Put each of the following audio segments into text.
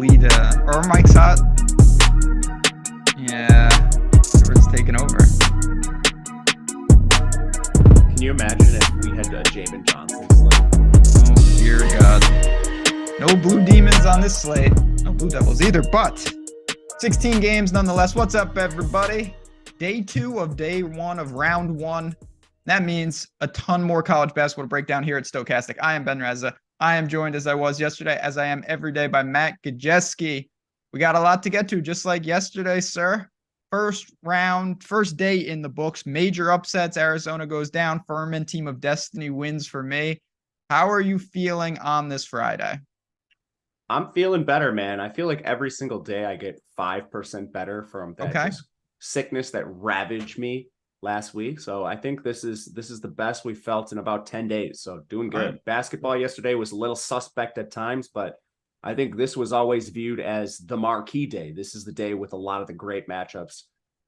lead, or Mike's hot. Yeah, River's taking over. Can you imagine if we had Jamin Johnson slate? Oh, dear God. No Blue Demons on this slate. No Blue Devils either, but 16 games nonetheless. What's up, everybody? Day 2 of day 1 of round 1. That means a ton more college basketball to break down here at Stokastic. I am Ben Rasa. I am joined, as I was yesterday, as I am every day, by Matt Gajewski. We got a lot to get to, just like yesterday, sir. First day in the books. Major upsets. Arizona goes down. Furman, Team of Destiny, wins for me. How are you feeling on this Friday? I'm feeling better, man. I feel like every single day I get 5% better from that just sickness that ravaged me last week. So I think this is the best we felt in about 10 days. So doing good. Right. Basketball yesterday was a little suspect at times, but I think this was always viewed as the marquee day. This is the day with a lot of the great matchups,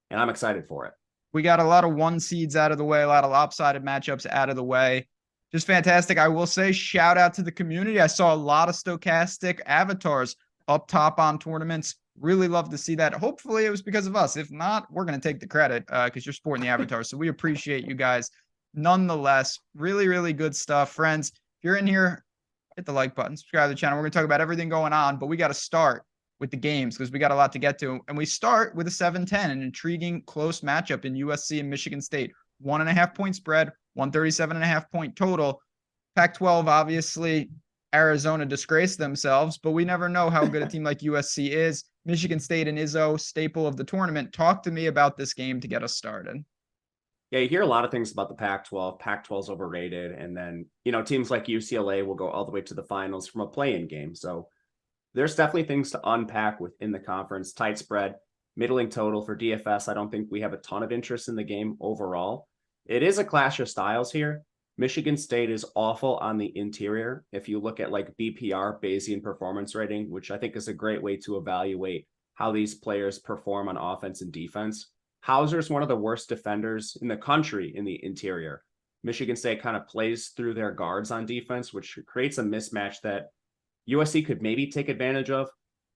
and I'm excited for it. We got a lot of 1 seeds out of the way, a lot of lopsided matchups out of the way. Just fantastic. I will say shout out to the community. I saw a lot of Stokastic avatars up top on tournaments. Really love to see that. Hopefully it was because of us. If not, we're going to take the credit because you're sporting the avatars. So we appreciate you guys. Nonetheless, really, really good stuff. Friends, if you're in here, hit the like button, subscribe to the channel. We're going to talk about everything going on, but we got to start with the games because we got a lot to get to. And we start with a 7-10, an intriguing close matchup in USC and Michigan State. 1.5 point spread, 137.5 point total. Pac-12, obviously, Arizona disgraced themselves, but we never know how good a team like USC is. Michigan State and Izzo, staple of the tournament. Talk to me about this game to get us started. Yeah, you hear a lot of things about the Pac-12. Pac-12's overrated. And then, teams like UCLA will go all the way to the finals from a play-in game. So there's definitely things to unpack within the conference. Tight spread, middling total for DFS. I don't think we have a ton of interest in the game overall. It is a clash of styles here. Michigan State is awful on the interior. If you look at like BPR, Bayesian performance rating, which I think is a great way to evaluate how these players perform on offense and defense. Hauser is one of the worst defenders in the country in the interior. Michigan State kind of plays through their guards on defense, which creates a mismatch that USC could maybe take advantage of.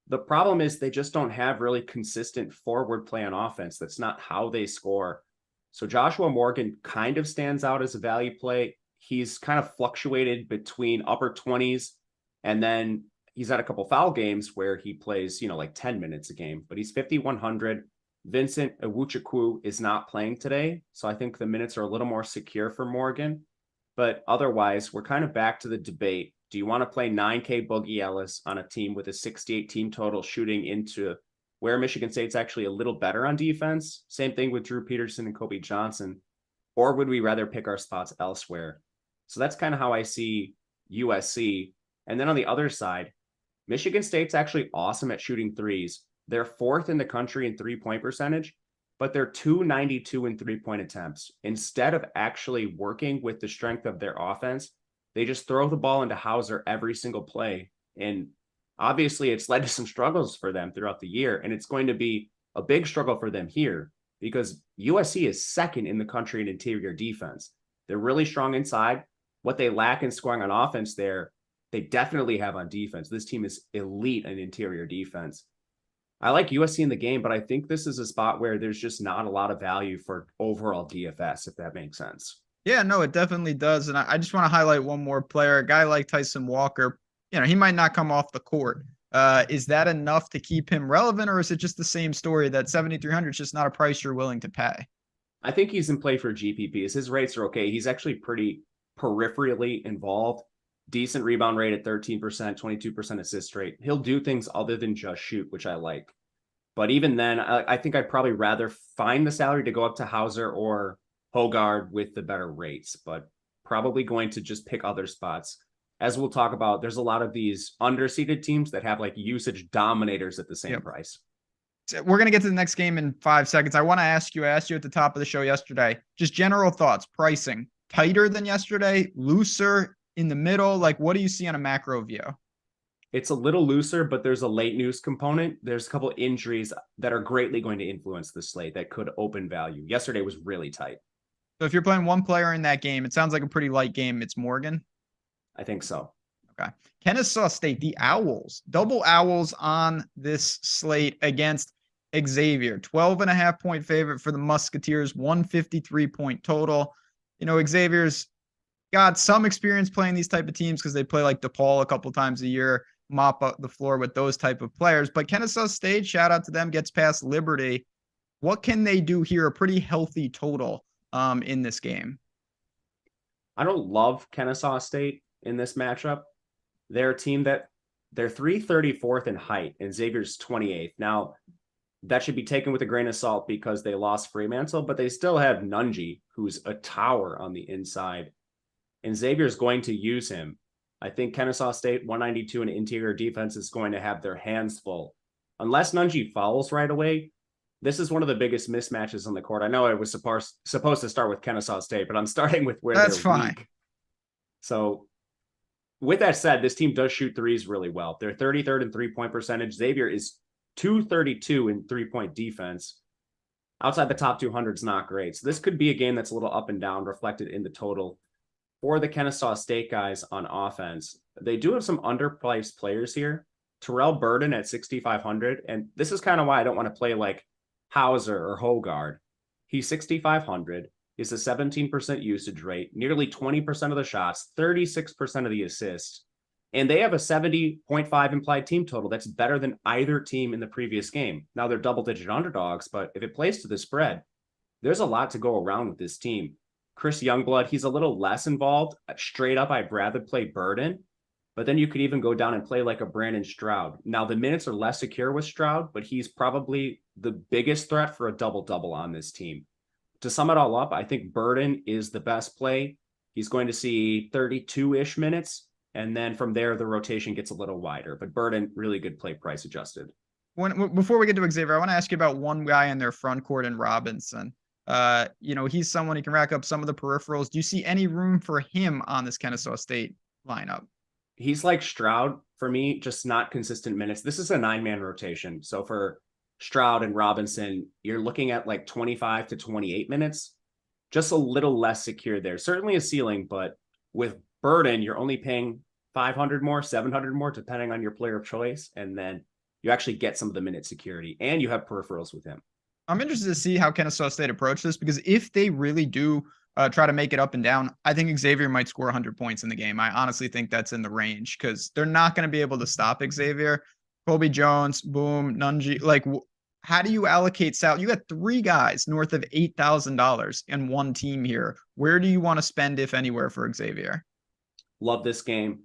The problem is they just don't have really consistent forward play on offense. That's not how they score. So Joshua Morgan kind of stands out as a value play. He's kind of fluctuated between upper 20s, and then he's had a couple foul games where he plays, like 10 minutes a game, but he's 5,100. Vincent Iwuchukwu is not playing today, so I think the minutes are a little more secure for Morgan. But otherwise, we're kind of back to the debate. Do you want to play 9K Boogie Ellis on a team with a 68 team total shooting into where Michigan State's actually a little better on defense? Same thing with Drew Peterson and Kobe Johnson. Or would we rather pick our spots elsewhere? So that's kind of how I see USC. And then on the other side, Michigan State's actually awesome at shooting threes. They're 4th in the country in 3-point percentage, but they're 292 in 3-point attempts. Instead of actually working with the strength of their offense, they just throw the ball into Hauser every single play. And obviously, it's led to some struggles for them throughout the year, and it's going to be a big struggle for them here because USC is 2nd in the country in interior defense. They're really strong inside. What they lack in scoring on offense there, they definitely have on defense. This team is elite in interior defense. I like USC in the game, but I think this is a spot where there's just not a lot of value for overall DFS, if that makes sense. Yeah, no, it definitely does. And I just want to highlight one more player, a guy like Tyson Walker. He might not come off the court. Is that enough to keep him relevant, or is it just the same story that 7,300 is just not a price you're willing to pay? I think he's in play for GPPs. His rates are okay. He's actually pretty peripherally involved. Decent rebound rate at 13%, 22% assist rate. He'll do things other than just shoot, which I like. But even then, I think I'd probably rather find the salary to go up to Hauser or Hogard with the better rates, but probably going to just pick other spots. As we'll talk about, there's a lot of these underseeded teams that have like usage dominators at the same price. So we're going to get to the next game in 5 seconds. I want to ask you, I asked you at the top of the show yesterday, just general thoughts, pricing, tighter than yesterday, looser, in the middle? Like, what do you see on a macro view? It's a little looser, but there's a late news component. There's a couple injuries that are greatly going to influence the slate that could open value. Yesterday was really tight. So if you're playing one player in that game, it sounds like a pretty light game. It's Morgan. I think so. Okay. Kennesaw State, the Owls, double Owls on this slate against Xavier. 12.5-point favorite for the Musketeers, 153-point total. You know, Xavier's got some experience playing these type of teams because they play like DePaul a couple times a year, mop up the floor with those type of players. But Kennesaw State, shout out to them, gets past Liberty. What can they do here? A pretty healthy total in this game. I don't love Kennesaw State in this matchup. They're a team that they're 334th in height, and Xavier's 28th. Now, that should be taken with a grain of salt because they lost Fremantle, but they still have Nunji, who's a tower on the inside, and Xavier's going to use him. I think Kennesaw State, 192 in interior defense, is going to have their hands full. Unless Nunji fouls right away, this is one of the biggest mismatches on the court. I know I was supposed to start with Kennesaw State, but I'm starting with where That's they're fine. weak. So with that said, this team does shoot threes really well. They're 33rd in three-point percentage. Xavier is 232 in three-point defense. Outside the top 200 is not great. So this could be a game that's a little up and down, reflected in the total. For the Kennesaw State guys on offense, they do have some underpriced players here. Terrell Burden at 6,500. And this is kind of why I don't want to play like Hauser or Hogard. He's 6,500. Is a 17% usage rate, nearly 20% of the shots, 36% of the assists. And they have a 70.5 implied team total. That's better than either team in the previous game. Now they're double-digit underdogs, but if it plays to the spread, there's a lot to go around with this team. Chris Youngblood, he's a little less involved. Straight up, I'd rather play Burden, but then you could even go down and play like a Brandon Stroud. Now the minutes are less secure with Stroud, but he's probably the biggest threat for a double-double on this team. To sum it all up, I think Burden is the best play. He's going to see 32-ish minutes, and then from there, the rotation gets a little wider. But Burden, really good play, price adjusted. Before we get to Xavier, I want to ask you about one guy in their front court in Robinson. You know, he's someone who can rack up some of the peripherals. Do you see any room for him on this Kennesaw State lineup? He's like Stroud for me, just not consistent minutes. This is a 9-man rotation. So for Stroud and Robinson, you're looking at like 25 to 28 minutes, just a little less secure there. Certainly a ceiling, but with Burden, you're only paying 500 more, 700 more, depending on your player of choice. And then you actually get some of the minute security and you have peripherals with him. I'm interested to see how Kennesaw State approach this, because if they really do try to make it up and down, I think Xavier might score 100 points in the game. I honestly think that's in the range because they're not going to be able to stop Xavier. Colby Jones, Boom, Nunji, like how do you allocate salary? You got 3 guys north of $8,000 in one team here. Where do you want to spend, if anywhere, for Xavier? Love this game.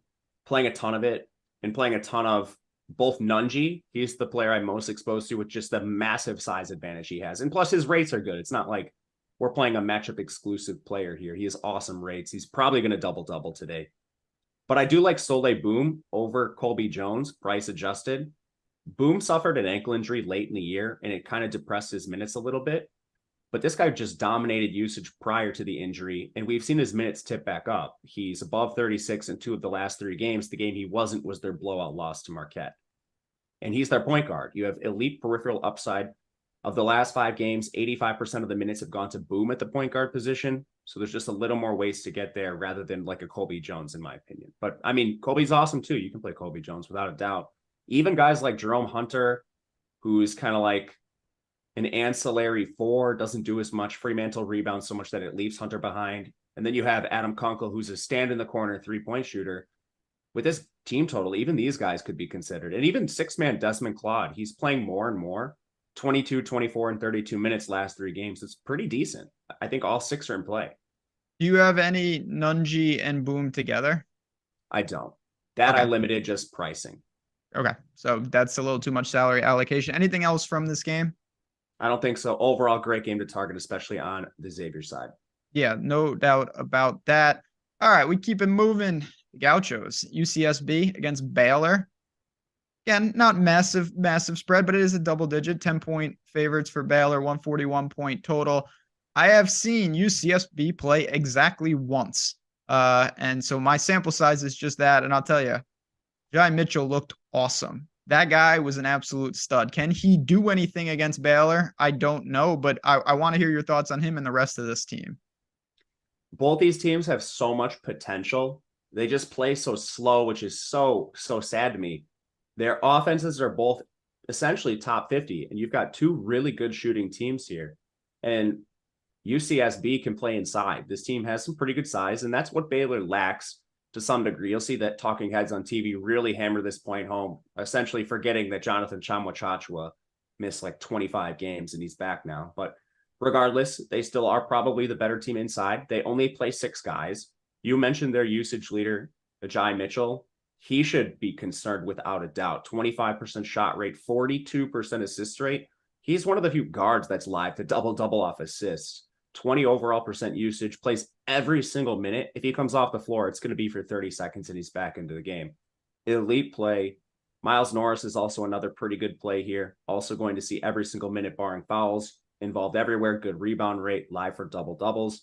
Playing a ton of it and playing a ton of both Nunji. He's the player I'm most exposed to with just the massive size advantage he has. And plus his rates are good. It's not like we're playing a matchup exclusive player here. He has awesome rates. He's probably going to double today. But I do like Soleil Boom over Colby Jones, price adjusted. Boom suffered an ankle injury late in the year, and it kind of depressed his minutes a little bit. But this guy just dominated usage prior to the injury, and we've seen his minutes tip back up. He's above 36 in 2 of the last 3 games. The game he wasn't was their blowout loss to Marquette. And he's their point guard. You have elite peripheral upside. Of the last 5 games, 85% of the minutes have gone to Boom at the point guard position. So there's just a little more ways to get there rather than like a Colby Jones, in my opinion. But I mean, Colby's awesome too. You can play Colby Jones without a doubt. Even guys like Jerome Hunter, who's kind of like an ancillary 4, doesn't do as much. Fremantle rebounds so much that it leaves Hunter behind. And then you have Adam Kunkel, who's a stand in the corner 3-point shooter. With this team total, even these guys could be considered. And even 6-man Desmond Claude, he's playing more and more. 22, 24, and 32 minutes last 3 games. It's pretty decent. I think all 6 are in play. Do you have any Nunji and Boom together? I don't. That okay. I limited just pricing. Okay, so that's a little too much salary allocation. Anything else from this game? I don't think so. Overall, great game to target, especially on the Xavier side. Yeah, no doubt about that. All right, we keep it moving. The Gauchos, UCSB against Baylor. Again, not massive spread, but it is a double-digit, 10-point favorites for Baylor, 141-point total. I have seen UCSB play exactly once. And so my sample size is just that. And I'll tell you, Jai Mitchell looked awesome. That guy was an absolute stud. Can he do anything against Baylor? I don't know, but I want to hear your thoughts on him and the rest of this team. Both these teams have so much potential They just play so slow, which is so sad to me. Their offenses are both essentially top 50, and you've got two really good shooting teams here. And UCSB can play inside. This team has some pretty good size, and that's what Baylor lacks to some degree. You'll see that talking heads on TV really hammer this point home, essentially forgetting that Jonathan Chamwa missed like 25 games and he's back now. But regardless, they still are probably the better team inside. They only play 6 guys. You mentioned their usage leader, Ajay Mitchell. He should be concerned without a doubt. 25% shot rate, 42% assist rate. He's one of the few guards that's live to double-double off assists. 20 overall percent usage, plays every single minute. If he comes off the floor, it's going to be for 30 seconds and he's back into the game. Elite play. Miles Norris is also another pretty good play here. Also going to see every single minute barring fouls. Involved everywhere. Good rebound rate. Live for double-doubles.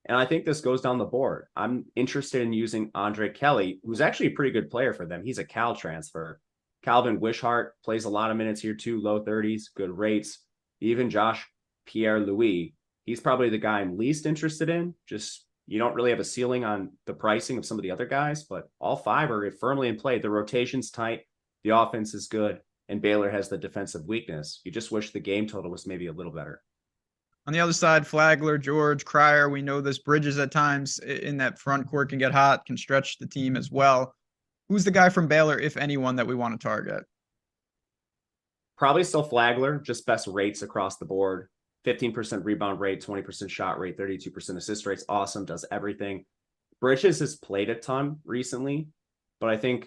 And I think this goes down the board. I'm interested in using Andre Kelly, who's actually a pretty good player for them. He's a Cal transfer. Calvin Wishart plays a lot of minutes here too. Low 30s. Good rates. Even Josh Pierre-Louis. He's probably the guy I'm least interested in. Just, you don't really have a ceiling on the pricing of some of the other guys, but all 5 are firmly in play. The rotation's tight. The offense is good. And Baylor has the defensive weakness. You just wish the game total was maybe a little better. On the other side, Flagler, George, Cryer, we know this. Bridges at times in that front court can get hot, can stretch the team as well. Who's the guy from Baylor, if anyone, that we want to target? Probably still Flagler, just best rates across the board. 15% rebound rate, 20% shot rate, 32% assist rates. Awesome, does everything. Bridges has played a ton recently, but I think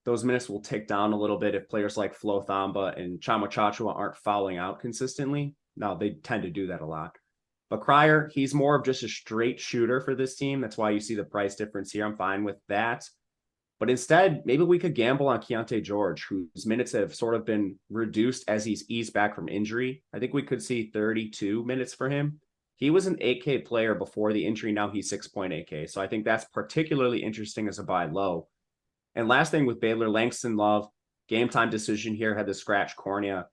those minutes will tick down a little bit if players like Flo Thamba and Chama aren't fouling out consistently. Now, they tend to do that a lot. But Cryer, he's more of just a straight shooter for this team. That's why you see the price difference here. I'm fine with that. But instead, maybe we could gamble on Keontae George, whose minutes have sort of been reduced as he's eased back from injury. I think we could see 32 minutes for him. He was an 8K player before the injury. Now he's 6.8K. So I think that's particularly interesting as a buy low. And last thing with Baylor, Langston Love, game time decision here, had the scratch cornea.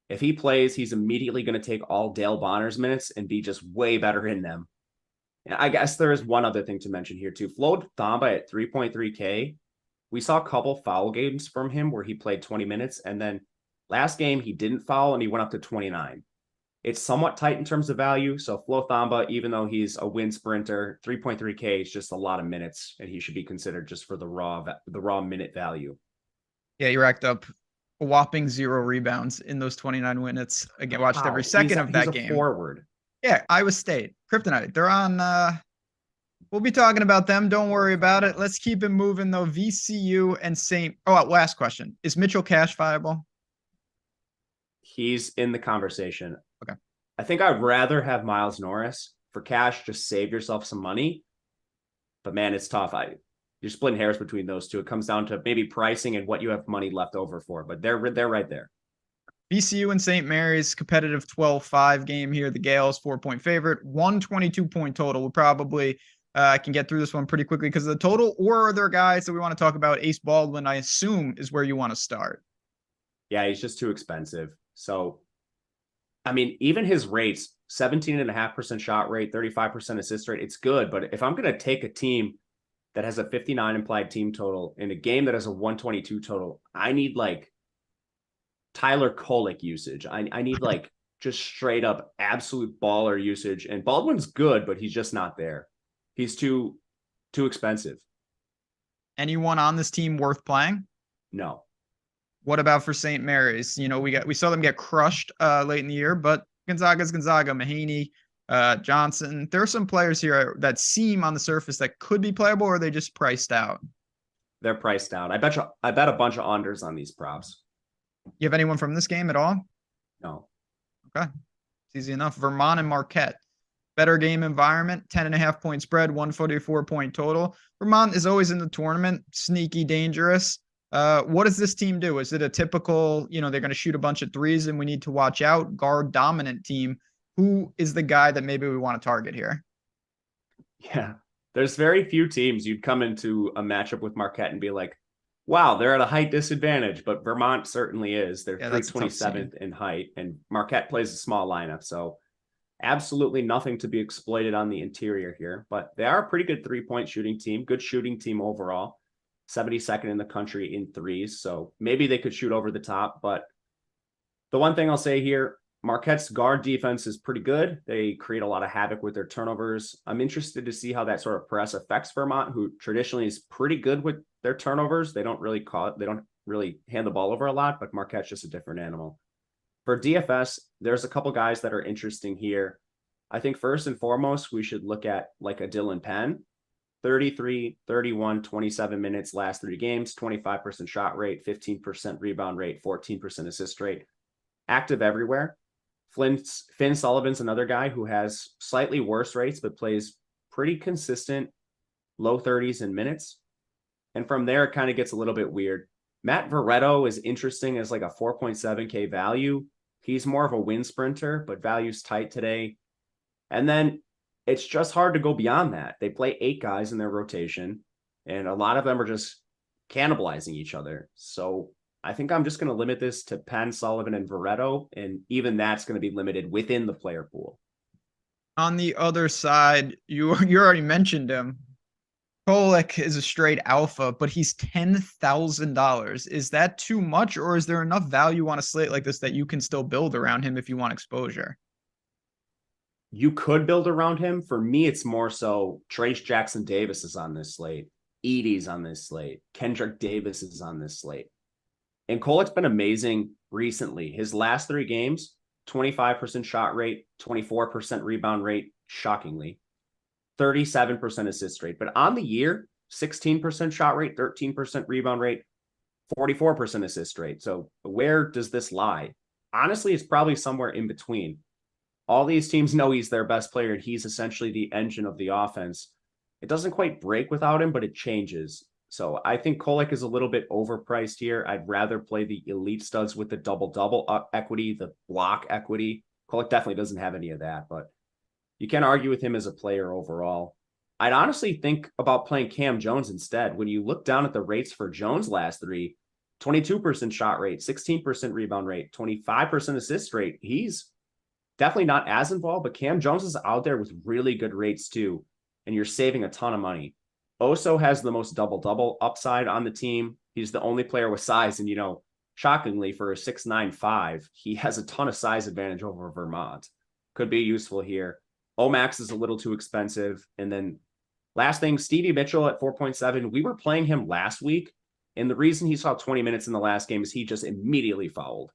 If he plays, he's immediately going to take all Dale Bonner's minutes and be just way better in them. And I guess there is one other thing to mention here too. Flo Thamba at 3.3K. We saw a couple foul games from him where he played 20 minutes. And then last game, he didn't foul and he went up to 29. It's somewhat tight in terms of value. So Flo Thamba, even though he's a win sprinter, 3.3K is just a lot of minutes. And he should be considered just for the raw minute value. Yeah, he racked up a whopping 0 rebounds in those 29 minutes. Again, watched every second of that game. Forward. Yeah, Iowa State, Kryptonite. They're on. We'll be talking about them. Don't worry about it. Let's keep it moving though. VCU and St. Oh, last question: is Mitchell Cash viable? He's in the conversation. Okay. I think I'd rather have Miles Norris. For Cash, just save yourself some money. But man, it's tough. You're splitting hairs between those two. It comes down to maybe pricing and what you have money left over for. But they're right there. VCU and St. Mary's, competitive 12-5 game here. The Gales 4-point favorite, 122-point total. We probably can get through this one pretty quickly because of the total. Or are there guys that we want to talk about? Ace Baldwin, I assume, is where you want to start. Yeah, he's just too expensive. So, I mean, even his rates, 17.5% shot rate, 35% assist rate, it's good. But if I'm going to take a team that has a 59 implied team total in a game that has a 122 total, I need like Tyler Kolek usage. I need like just straight up absolute baller usage. And Baldwin's good, but he's just not there. He's too expensive. Anyone on this team worth playing? No. What about for St. Mary's? You know, we saw them get crushed late in the year, but Gonzaga's Gonzaga, Mahaney, Johnson. There are some players here that seem on the surface that could be playable, or are they just priced out? They're priced out. I bet a bunch of unders on these props. You have anyone from this game at all? No. Okay. It's easy enough. Vermont and Marquette. Better game environment, 10.5-point spread, 144-point total. Vermont is always in the tournament, sneaky dangerous. What does this team do? Is it a typical, they're going to shoot a bunch of threes and we need to watch out, guard dominant team? Who is the guy that maybe we want to target here? Yeah, there's very few teams you'd come into a matchup with Marquette and be like, wow, they're at a height disadvantage, but Vermont certainly is. They're 327th in height, and Marquette plays a small lineup. So Absolutely nothing to be exploited on the interior here, but they are a pretty good 3-point shooting team, good shooting team overall. 72nd in the country in threes, so maybe they could shoot over the top. But the one thing I'll say here, Marquette's guard defense is pretty good. They create a lot of havoc with their turnovers. I'm interested to see how that sort of press affects Vermont, who traditionally is pretty good with their turnovers. They don't really hand the ball over a lot, but Marquette's just a different animal. For DFS, there's a couple guys that are interesting here. I think first and foremost, we should look at like a Dylan Penn. 33, 31, 27 minutes, last 3 games, 25% shot rate, 15% rebound rate, 14% assist rate. Active everywhere. Finn Sullivan's another guy who has slightly worse rates, but plays pretty consistent low 30s in minutes. And from there, it kind of gets a little bit weird. Matt Veretto is interesting as like a 4.7K value. He's more of a win sprinter, but value's tight today. And then it's just hard to go beyond that. They play 8 guys in their rotation, and a lot of them are just cannibalizing each other. So I think I'm just going to limit this to Penn, Sullivan, and Veretto, and even that's going to be limited within the player pool. On the other side, you already mentioned him. Kolek is a straight alpha, but he's $10,000. Is that too much, or is there enough value on a slate like this that you can still build around him if you want exposure? You could build around him. For me, it's more so Trace Jackson Davis is on this slate. Edie's on this slate. Kendrick Davis is on this slate. And Kolek's been amazing recently. His last 3 games, 25% shot rate, 24% rebound rate, shockingly. 37% assist rate. But on the year, 16% shot rate, 13% rebound rate, 44% assist rate. So where does this lie? Honestly, it's probably somewhere in between. All these teams know he's their best player, and he's essentially the engine of the offense. It doesn't quite break without him, but it changes. So I think Kolek is a little bit overpriced here. I'd rather play the elite studs with the double-double equity, the block equity. Kolek definitely doesn't have any of that, but you can't argue with him as a player overall. I'd honestly think about playing Cam Jones instead. When you look down at the rates for Jones' last 3, 22% shot rate, 16% rebound rate, 25% assist rate, he's definitely not as involved, but Cam Jones is out there with really good rates too, and you're saving a ton of money. Oso has the most double-double upside on the team. He's the only player with size, and shockingly for a 6'9", he has a ton of size advantage over Vermont. Could be useful here. Omax is a little too expensive. And then last thing, Stevie Mitchell at 4.7. We were playing him last week, and the reason he saw 20 minutes in the last game is he just immediately fouled.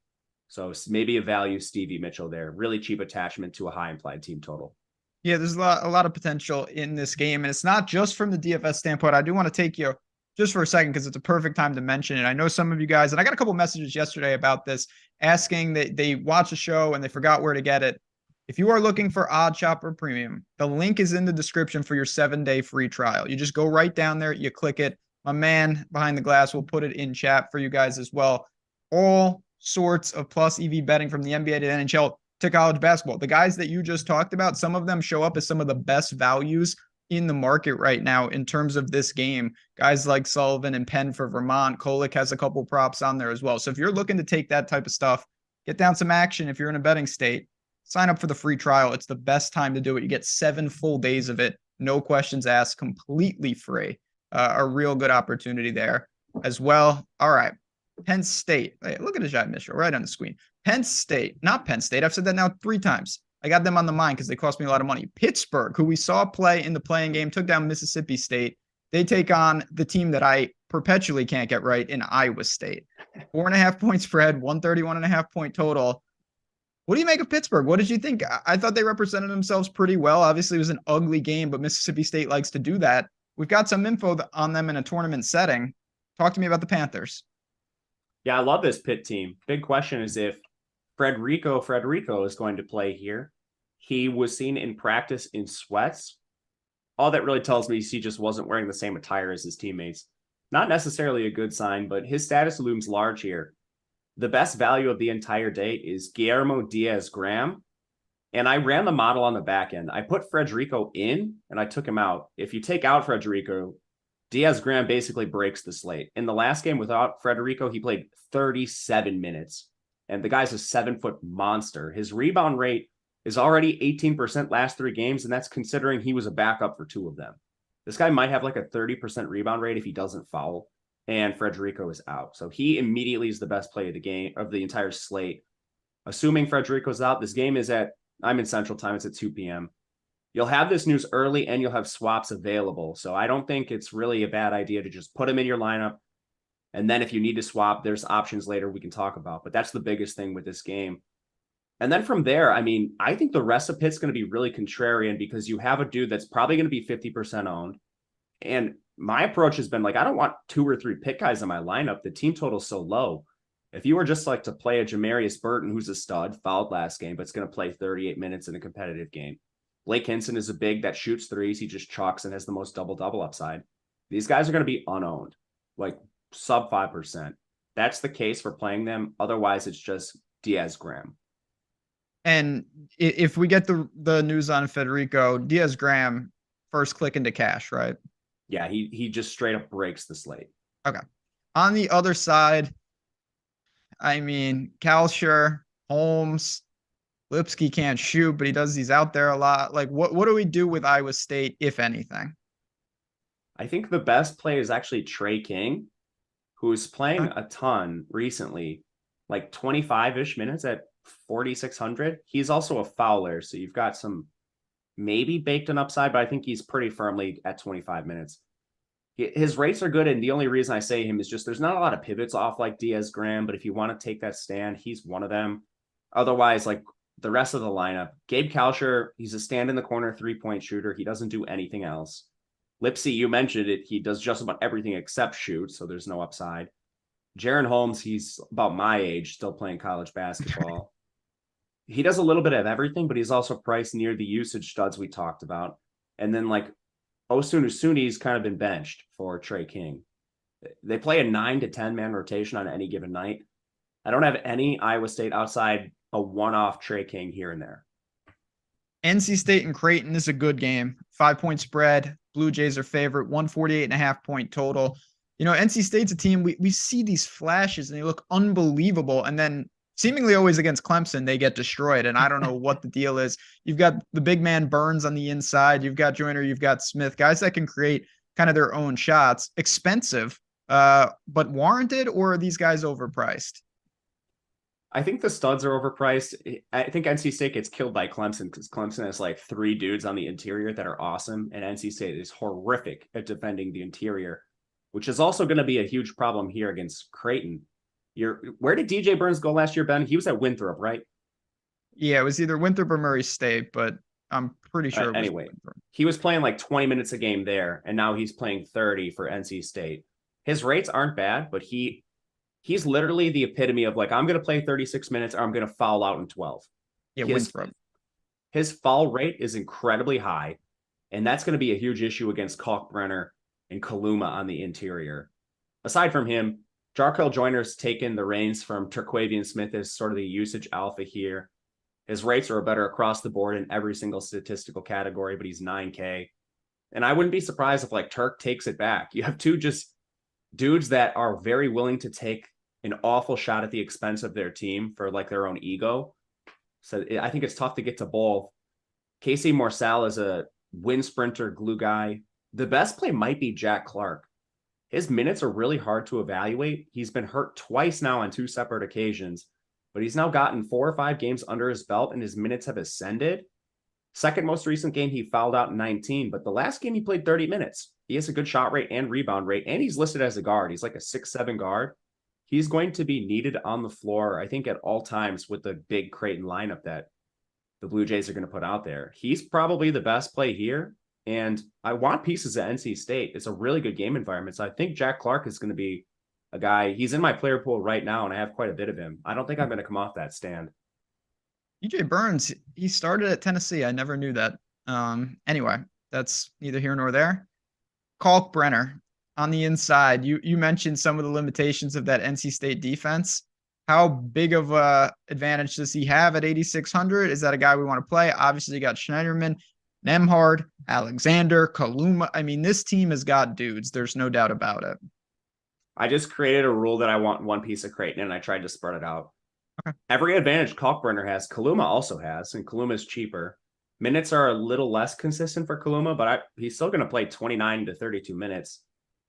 So maybe a value Stevie Mitchell there. Really cheap attachment to a high implied team total. Yeah, there's a lot of potential in this game. And it's not just from the DFS standpoint. I do want to take you just for a second because it's a perfect time to mention it. I know some of you guys, and I got a couple messages yesterday about this, asking that they watch the show and they forgot where to get it. If you are looking for Odd Shopper Premium, the link is in the description for your 7-day free trial. You just go right down there, you click it. My man behind the glass will put it in chat for you guys as well. All sorts of plus EV betting from the NBA to the NHL to college basketball. The guys that you just talked about, some of them show up as some of the best values in the market right now in terms of this game. Guys like Sullivan and Penn for Vermont. Kolek has a couple props on there as well. So if you're looking to take that type of stuff, get down some action. If you're in a betting state, sign up for the free trial. It's the best time to do it. You get 7 full days of it. No questions asked, completely free. A real good opportunity there as well. All right. Penn State. Hey, look at Ajay Mishra right on the screen. Penn State, not Penn State. I've said that now 3 times. I got them on the mind because they cost me a lot of money. Pittsburgh, who we saw play in the playing game, took down Mississippi State. They take on the team that I perpetually can't get right in Iowa State. 4.5 point spread, 131.5 point total. What do you make of Pittsburgh? What did you think? I thought they represented themselves pretty well. Obviously, it was an ugly game, but Mississippi State likes to do that. We've got some info on them in a tournament setting. Talk to me about the Panthers. Yeah, I love this Pitt team. Big question is if Frederico is going to play here. He was seen in practice in sweats. All that really tells me is he just wasn't wearing the same attire as his teammates. Not necessarily a good sign, but his status looms large here. The best value of the entire day is Guillermo Diaz-Graham. And I ran the model on the back end. I put Frederico in and I took him out. If you take out Frederico, Diaz-Graham basically breaks the slate. In the last game without Frederico, he played 37 minutes. And the guy's a 7-foot monster. His rebound rate is already 18% last 3 games, and that's considering he was a backup for 2 of them. This guy might have like a 30% rebound rate if he doesn't foul, and Frederico is out. So he immediately is the best play of the game, of the entire slate. Assuming Frederico's out, this game is I'm in Central Time, it's at 2 p.m. You'll have this news early and you'll have swaps available. So I don't think it's really a bad idea to just put him in your lineup. And then if you need to swap, there's options later we can talk about. But that's the biggest thing with this game. And then from there, I mean, I think the rest of Pitt's going to be really contrarian because you have a dude that's probably going to be 50% owned. And my approach has been like, I don't want 2 or 3 Pitt guys in my lineup. The team total's so low. If you were just like to play a Jamarius Burton, who's a stud, fouled last game, but it's going to play 38 minutes in a competitive game. Blake Hinson is a big that shoots threes. He just chalks and has the most double-double upside. These guys are going to be unowned, like sub 5%. That's the case for playing them. Otherwise, it's just Diaz-Graham. And if we get the news on Federico, Diaz-Graham, first click into cash, right? Yeah, he just straight up breaks the slate. Okay. On the other side, I mean, Kalsher, Holmes, Lipsky can't shoot, but he's out there a lot. Like, what do we do with Iowa State, if anything? I think the best play is actually Trey King, who's playing a ton recently, like 25-ish minutes at 4,600. He's also a fouler, so you've got some maybe baked an upside, but I think he's pretty firmly at 25 minutes. His rates are good, and the only reason I say him is just there's not a lot of pivots off like Diaz-Graham, but if you want to take that stand, he's one of them. Otherwise, like the rest of the lineup, Gabe Kalsher, he's a stand in the corner 3-point shooter. He doesn't do anything else. Lipsy, you mentioned it. He does just about everything except shoot, so there's no upside. Jaron Holmes, he's about my age, still playing college basketball. He does a little bit of everything, but he's also priced near the usage studs we talked about. And then like Osunusuni's kind of been benched for Trey King. They play a 9 to 10 man rotation on any given night. I don't have any Iowa State outside a one-off Trey King here and there. NC State and Creighton is a good game. 5-point spread. Blue Jays are favorite. 148.5 point total. You know, NC State's a team, we see these flashes and they look unbelievable. And then seemingly always against Clemson, they get destroyed. And I don't know what the deal is. You've got the big man Burns on the inside. You've got Joyner. You've got Smith. Guys that can create kind of their own shots. Expensive, but warranted, or are these guys overpriced? I think the studs are overpriced. I think NC State gets killed by Clemson because Clemson has like 3 dudes on the interior that are awesome. And NC State is horrific at defending the interior, which is also going to be a huge problem here against Creighton. Where did DJ Burns go last year, Ben? He was at Winthrop, right? Yeah, it was either Winthrop or Murray State, but I'm pretty sure. Anyway, he was playing like 20 minutes a game there, and now he's playing 30 for NC State. His rates aren't bad, but he's literally the epitome of like, I'm going to play 36 minutes or I'm going to foul out in 12. Yeah, Winthrop. His foul rate is incredibly high, and that's going to be a huge issue against Kalkbrenner and Kaluma on the interior. Aside from him, Jarkel Joyner's taken the reins from Terquavian Smith as sort of the usage alpha here. His rates are better across the board in every single statistical category, but he's 9K. And I wouldn't be surprised if like Turk takes it back. You have 2 just dudes that are very willing to take an awful shot at the expense of their team for like their own ego. So I think it's tough to get to both. Casey Morsal is a wind sprinter glue guy. The best play might be Jack Clark. His minutes are really hard to evaluate. He's been hurt twice now on 2 separate occasions, but he's now gotten 4 or 5 games under his belt and his minutes have ascended. Second most recent game, he fouled out in 19, but the last game he played 30 minutes. He has a good shot rate and rebound rate, and he's listed as a guard. He's like a 6'7" guard. He's going to be needed on the floor, I think, at all times with the big Creighton lineup that the Blue Jays are going to put out there. He's probably the best play here. And I want pieces at NC State. It's a really good game environment. So I think Jack Clark is going to be a guy. He's in my player pool right now, and I have quite a bit of him. I don't think I'm going to come off that stand. DJ Burns, he started at Tennessee. I never knew that. Anyway, that's neither here nor there. Kalkbrenner on the inside. You mentioned some of the limitations of that NC State defense. How big of a advantage does he have at 8,600? Is that a guy we want to play? Obviously, you got Schneiderman, Nemhard, Alexander, Kaluma. I mean, this team has got dudes. There's no doubt about it. I just created a rule that I want 1 piece of Creighton, and I tried to spread it out. Every advantage Kalkbrenner has, Kaluma also has, and Kaluma is cheaper. Minutes are a little less consistent for Kaluma, but he's still going to play 29 to 32 minutes.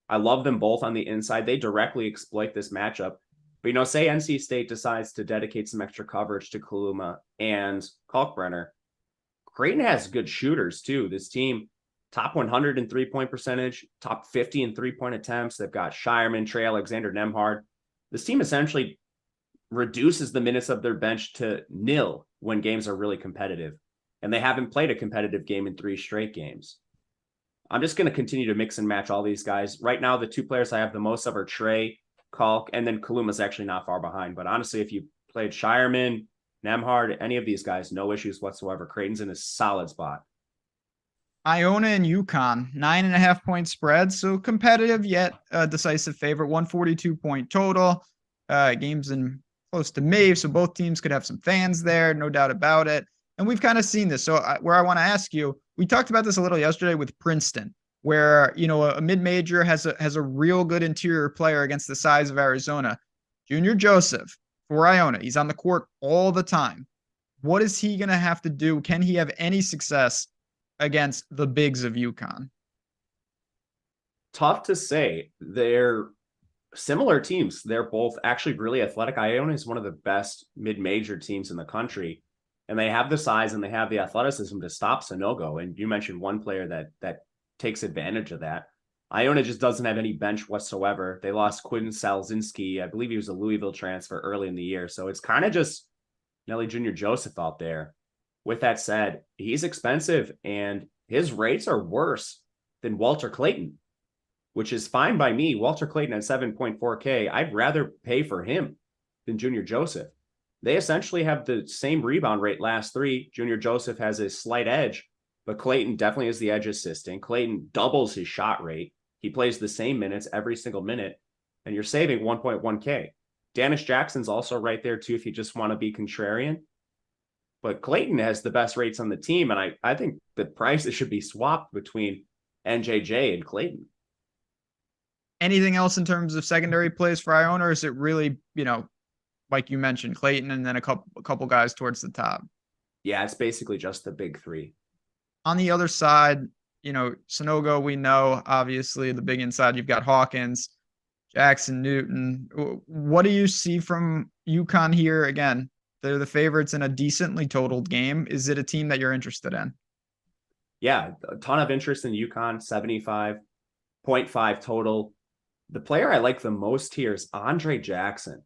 I love them both on the inside. They directly exploit this matchup. But, say NC State decides to dedicate some extra coverage to Kaluma and Kalkbrenner. Creighton has good shooters, too. This team, top 100 in three-point percentage, top 50 in three-point attempts. They've got Shireman, Trey Alexander, Nemhard. This team essentially reduces the minutes of their bench to nil when games are really competitive. And they haven't played a competitive game in 3 straight games. I'm just going to continue to mix and match all these guys. Right now, the 2 players I have the most of are Trey, Kalk, and then Kaluma's actually not far behind. But honestly, if you played Shireman, Nemhard, any of these guys, no issues whatsoever. Creighton's in a solid spot. Iona and UConn, 9.5-point spread. So competitive yet decisive favorite, 142-point total. Games in close to May, so both teams could have some fans there, no doubt about it. And we've kind of seen this. So where I want to ask you, we talked about this a little yesterday with Princeton, where, a mid-major has a real good interior player against the size of Arizona. Junior Joseph for Iona. He's on the court all the time. What is he going to have to do? Can he have any success against the bigs of UConn? Tough to say. They're similar teams. They're both actually really athletic. Iona is one of the best mid-major teams in the country. And they have the size and they have the athleticism to stop Sonogo. And you mentioned one player that takes advantage of that. Iona just doesn't have any bench whatsoever. They lost Quinn Salzinski. I believe he was a Louisville transfer early in the year. So it's kind of just Nelly Junior Joseph out there. With that said, he's expensive and his rates are worse than Walter Clayton, which is fine by me. Walter Clayton at 7.4K, I'd rather pay for him than Junior Joseph. They essentially have the same rebound rate last 3. Junior Joseph has a slight edge, but Clayton definitely is the edge assistant. Clayton doubles his shot rate. He plays the same minutes every single minute, and you're saving 1.1K. Danish Jackson's also right there, too, if you just want to be contrarian. But Clayton has the best rates on the team, and I think the prices should be swapped between NJJ and Clayton. Anything else in terms of secondary plays for Iona, or is it really, like you mentioned, Clayton and then a couple guys towards the top? Yeah, it's basically just the big 3. On the other side, Sonogo, we know, obviously, the big inside, you've got Hawkins, Jackson, Newton. What do you see from UConn here? Again, they're the favorites in a decently totaled game. Is it a team that you're interested in? Yeah, a ton of interest in UConn, 75.5 total. The player I like the most here is Andre Jackson.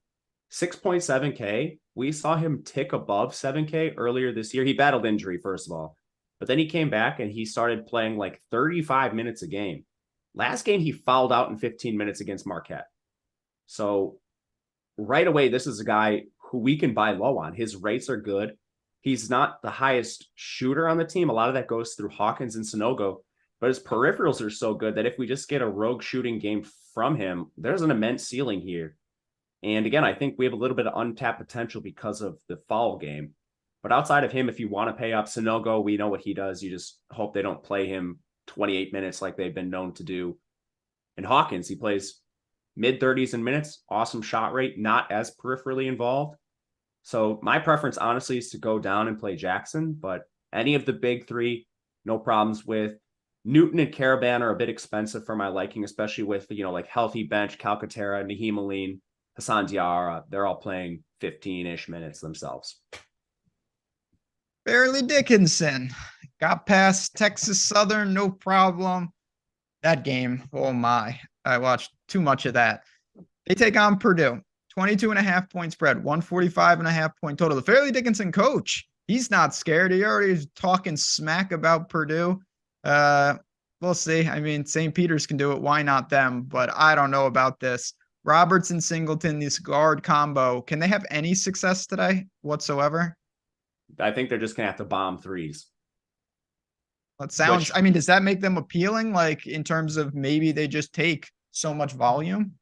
6.7K. We saw him tick above 7K earlier this year. He battled injury, first of all, but then he came back and he started playing like 35 minutes a game. Last game, he fouled out in 15 minutes against Marquette. So right away, this is a guy who we can buy low on. His rates are good. He's not the highest shooter on the team. A lot of that goes through Hawkins and Sonogo, but his peripherals are so good that if we just get a rogue shooting game from him, there's an immense ceiling here. And again, I think we have a little bit of untapped potential because of the foul game. But outside of him, if you want to pay up Sonogo, we know what he does. You just hope they don't play him 28 minutes like they've been known to do. And Hawkins, he plays mid-30s in minutes, awesome shot rate, not as peripherally involved. So my preference, honestly, is to go down and play Jackson. But any of the big 3, no problems with. Newton and Caravan are a bit expensive for my liking, especially with, like healthy bench, Calcaterra, Naheem Aline, Hassan Diarra. They're all playing 15-ish minutes themselves. Fairleigh Dickinson got past Texas Southern, no problem. That game, oh my, I watched too much of that. They take on Purdue, 22.5-point spread, 145.5-point total. The Fairleigh Dickinson coach, he's not scared. He already is talking smack about Purdue. We'll see. I mean, St. Peter's can do it. Why not them? But I don't know about this. Robertson, Singleton, this guard combo, can they have any success today whatsoever? I think they're just going to have to bomb threes. That sounds, I mean, does that make them appealing? Like in terms of maybe they just take so much volume?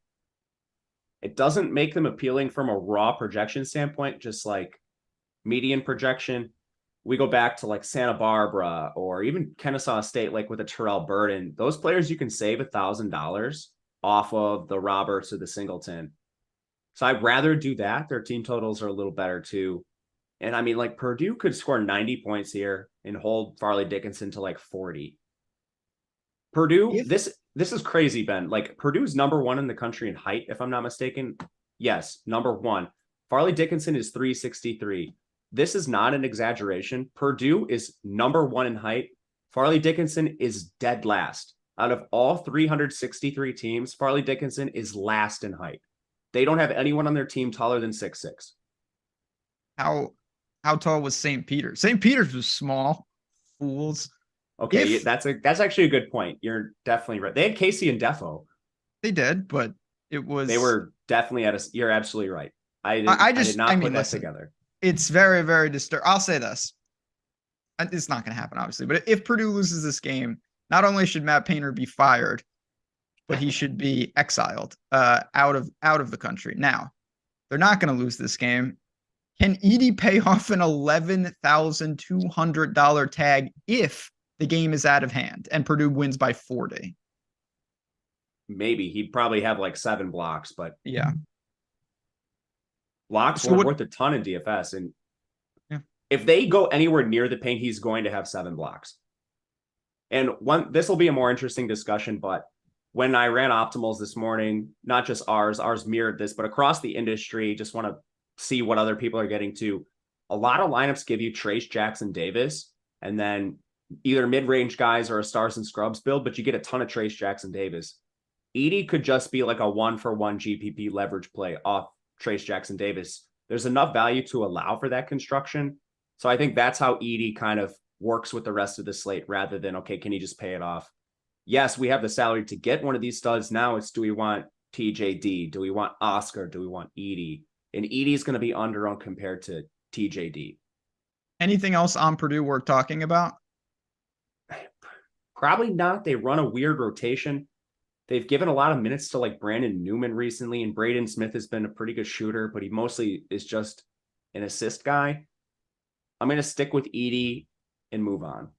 It doesn't make them appealing from a raw projection standpoint, just like median projection. We go back to like Santa Barbara or even Kennesaw State, like with a Terrell Burden. Those players you can save $1,000 off of the Roberts or the Singleton. So I'd rather do that. Their team totals are a little better too. And I mean, like Purdue could score 90 points here and hold Farley Dickinson to like 40. Purdue, If this is crazy, Ben. Like Purdue's number one in the country in height, if I'm not mistaken. Yes, number one. Farley Dickinson is 363. This is not an exaggeration. Purdue is number one in height. Farley Dickinson is dead last. Out of all 363 teams, Farley Dickinson is last in height. They don't have anyone on their team taller than 6'6". how tall was St. Peter's? St. Peter's was small. Fools. Okay, that's actually a good point. You're definitely right. They had Casey and Defo. They did, but they were definitely you're absolutely right. I did not put that together. It's very, very disturbing. I'll say this. It's not going to happen, obviously. But if Purdue loses this game, not only should Matt Painter be fired, but he should be exiled out of the country. Now, they're not going to lose this game. Can Edey pay off an $11,200 tag if the game is out of hand and Purdue wins by 40? Maybe. He'd probably have like 7 blocks, but yeah. Blocks are worth a ton in DFS. And if they go anywhere near the paint, he's going to have 7 blocks. And this will be a more interesting discussion, but when I ran optimals this morning, not just ours mirrored this, but across the industry, just want to see what other people are getting to. A lot of lineups give you Trace Jackson Davis, and then either mid-range guys or a stars and scrubs build, but you get a ton of Trace Jackson Davis. Edey could just be like a 1-for-1 GPP leverage play off Trace Jackson Davis. There's enough value to allow for that construction. So I think that's how Edey kind of works with the rest of the slate rather than, okay, can he just pay it off? Yes, we have the salary to get one of these studs. Now it's, do we want TJD? Do we want Oscar? Do we want Edey? And Edey's going to be underowned compared to TJD. Anything else on Purdue worth talking about? Probably not. They run a weird rotation. They've given a lot of minutes to like Brandon Newman recently, and Braden Smith has been a pretty good shooter, but he mostly is just an assist guy. I'm going to stick with Edey and move on.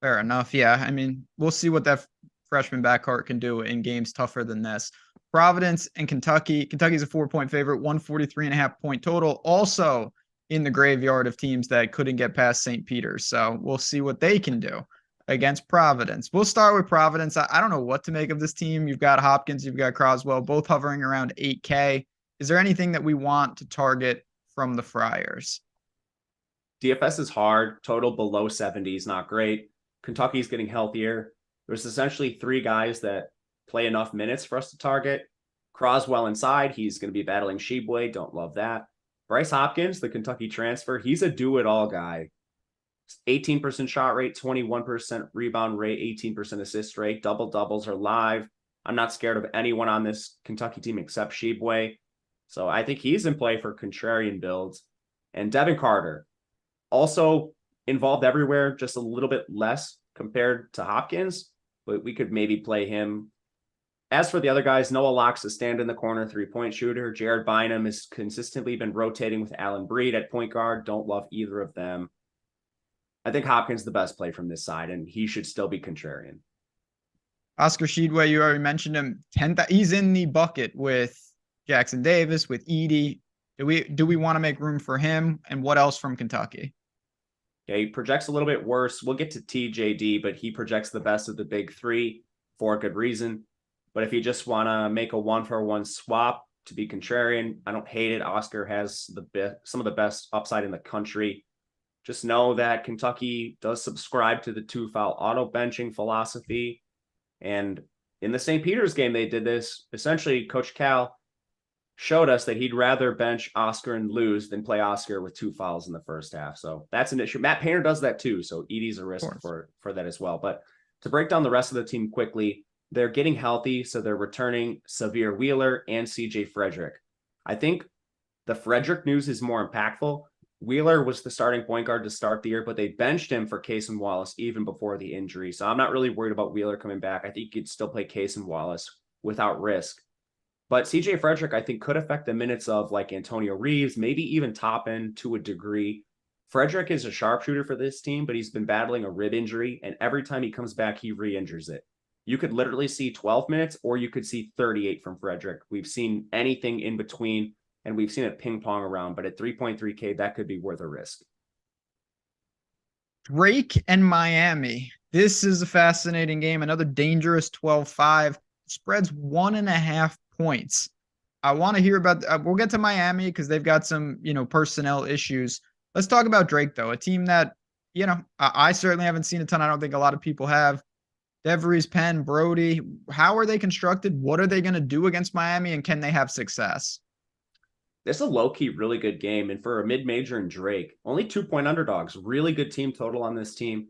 Fair enough. Yeah. I mean, we'll see what that freshman backcourt can do in games tougher than this. Providence and Kentucky. Kentucky's a 4-point favorite, 143.5 point total. Also in the graveyard of teams that couldn't get past St. Peter's. So we'll see what they can do against Providence. We'll start with Providence. I don't know what to make of this team. You've got Hopkins, you've got Croswell, both hovering around 8K. Is there anything that we want to target from the Friars? DFS is hard. Total below 70 is not great. Kentucky's getting healthier. There's essentially 3 guys that play enough minutes for us to target. Croswell inside. He's going to be battling Sheboy. Don't love that. Bryce Hopkins, the Kentucky transfer, he's a do-it-all guy. 18% shot rate, 21% rebound rate, 18% assist rate. Double-doubles are live. I'm not scared of anyone on this Kentucky team except Sheboy. So I think he's in play for contrarian builds. And Devin Carter, also involved everywhere, just a little bit less compared to Hopkins, but we could maybe play him. As for the other guys, Noah Locke's a stand in the corner 3-point shooter. Jared Bynum has consistently been rotating with Allen Breed at point guard. Don't love either of them. I think Hopkins the best play from this side, and he should still be contrarian. Oscar Sheboy, you already mentioned him. He's in the bucket with Jackson Davis, with Edey. Do we want to make room for him? And what else from Kentucky? Yeah, he projects a little bit worse. We'll get to TJD, but he projects the best of the big 3 for a good reason. But if you just want to make a 1-for-1 swap to be contrarian, I don't hate it. Oscar has some of the best upside in the country. Just know that Kentucky does subscribe to the 2-foul auto benching philosophy. And in the St. Peter's game, they did this. Essentially, Coach Cal showed us that he'd rather bench Oscar and lose than play Oscar with 2 fouls in the first half. So that's an issue. Matt Painter does that too. So Edey's a risk for that as well. But to break down the rest of the team quickly, they're getting healthy. So they're returning Severe Wheeler and CJ Frederick. I think the Frederick news is more impactful. Wheeler was the starting point guard to start the year, but they benched him for Case and Wallace even before the injury. So I'm not really worried about Wheeler coming back. I think you could still play Case and Wallace without risk. But CJ Frederick, I think, could affect the minutes of like Antonio Reeves, maybe even Toppin to a degree. Frederick is a sharpshooter for this team, but he's been battling a rib injury, and every time he comes back, he re-injures it. You could literally see 12 minutes or you could see 38 from Frederick. We've seen anything in between and we've seen it ping pong around, but at 3.3K, that could be worth a risk. Drake and Miami. This is a fascinating game. Another dangerous 12-5. Spreads 1.5 points. I want to hear about, we'll get to Miami because they've got some, personnel issues. Let's talk about Drake, though, a team that, I certainly haven't seen a ton. I don't think a lot of people have. DeVries, Penn, Brody. How are they constructed? What are they going to do against Miami? And can they have success? This is a low-key, really good game. And for a mid-major and Drake, only 2-point underdogs. Really good team total on this team.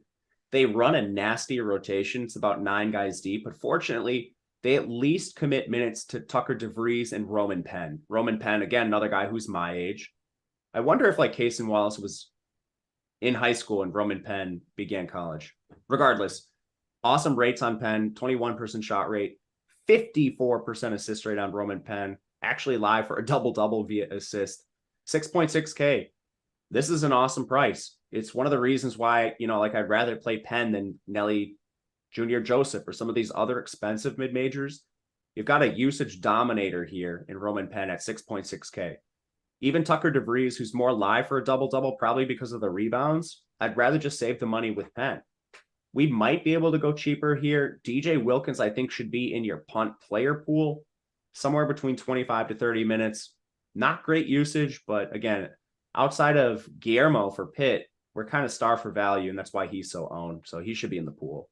They run a nasty rotation. It's about 9 guys deep. But fortunately, they at least commit minutes to Tucker DeVries and Roman Penn. Roman Penn, again, another guy who's my age. I wonder if Cason Wallace was in high school and Roman Penn began college. Regardless, awesome rates on Penn, 21% shot rate, 54% assist rate on Roman Penn. Actually live for a double-double via assist, 6.6K. This is an awesome price. It's one of the reasons why, I'd rather play Penn than Nelly Junior Joseph or some of these other expensive mid-majors. You've got a usage dominator here in Roman Penn at 6.6K. Even Tucker DeVries, who's more live for a double-double, probably because of the rebounds, I'd rather just save the money with Penn. We might be able to go cheaper here. DJ Wilkins, I think, should be in your punt player pool, somewhere between 25 to 30 minutes. Not great usage, but again, outside of Guillermo for Pitt, we're kind of starved for value, and that's why he's so owned. So he should be in the pool.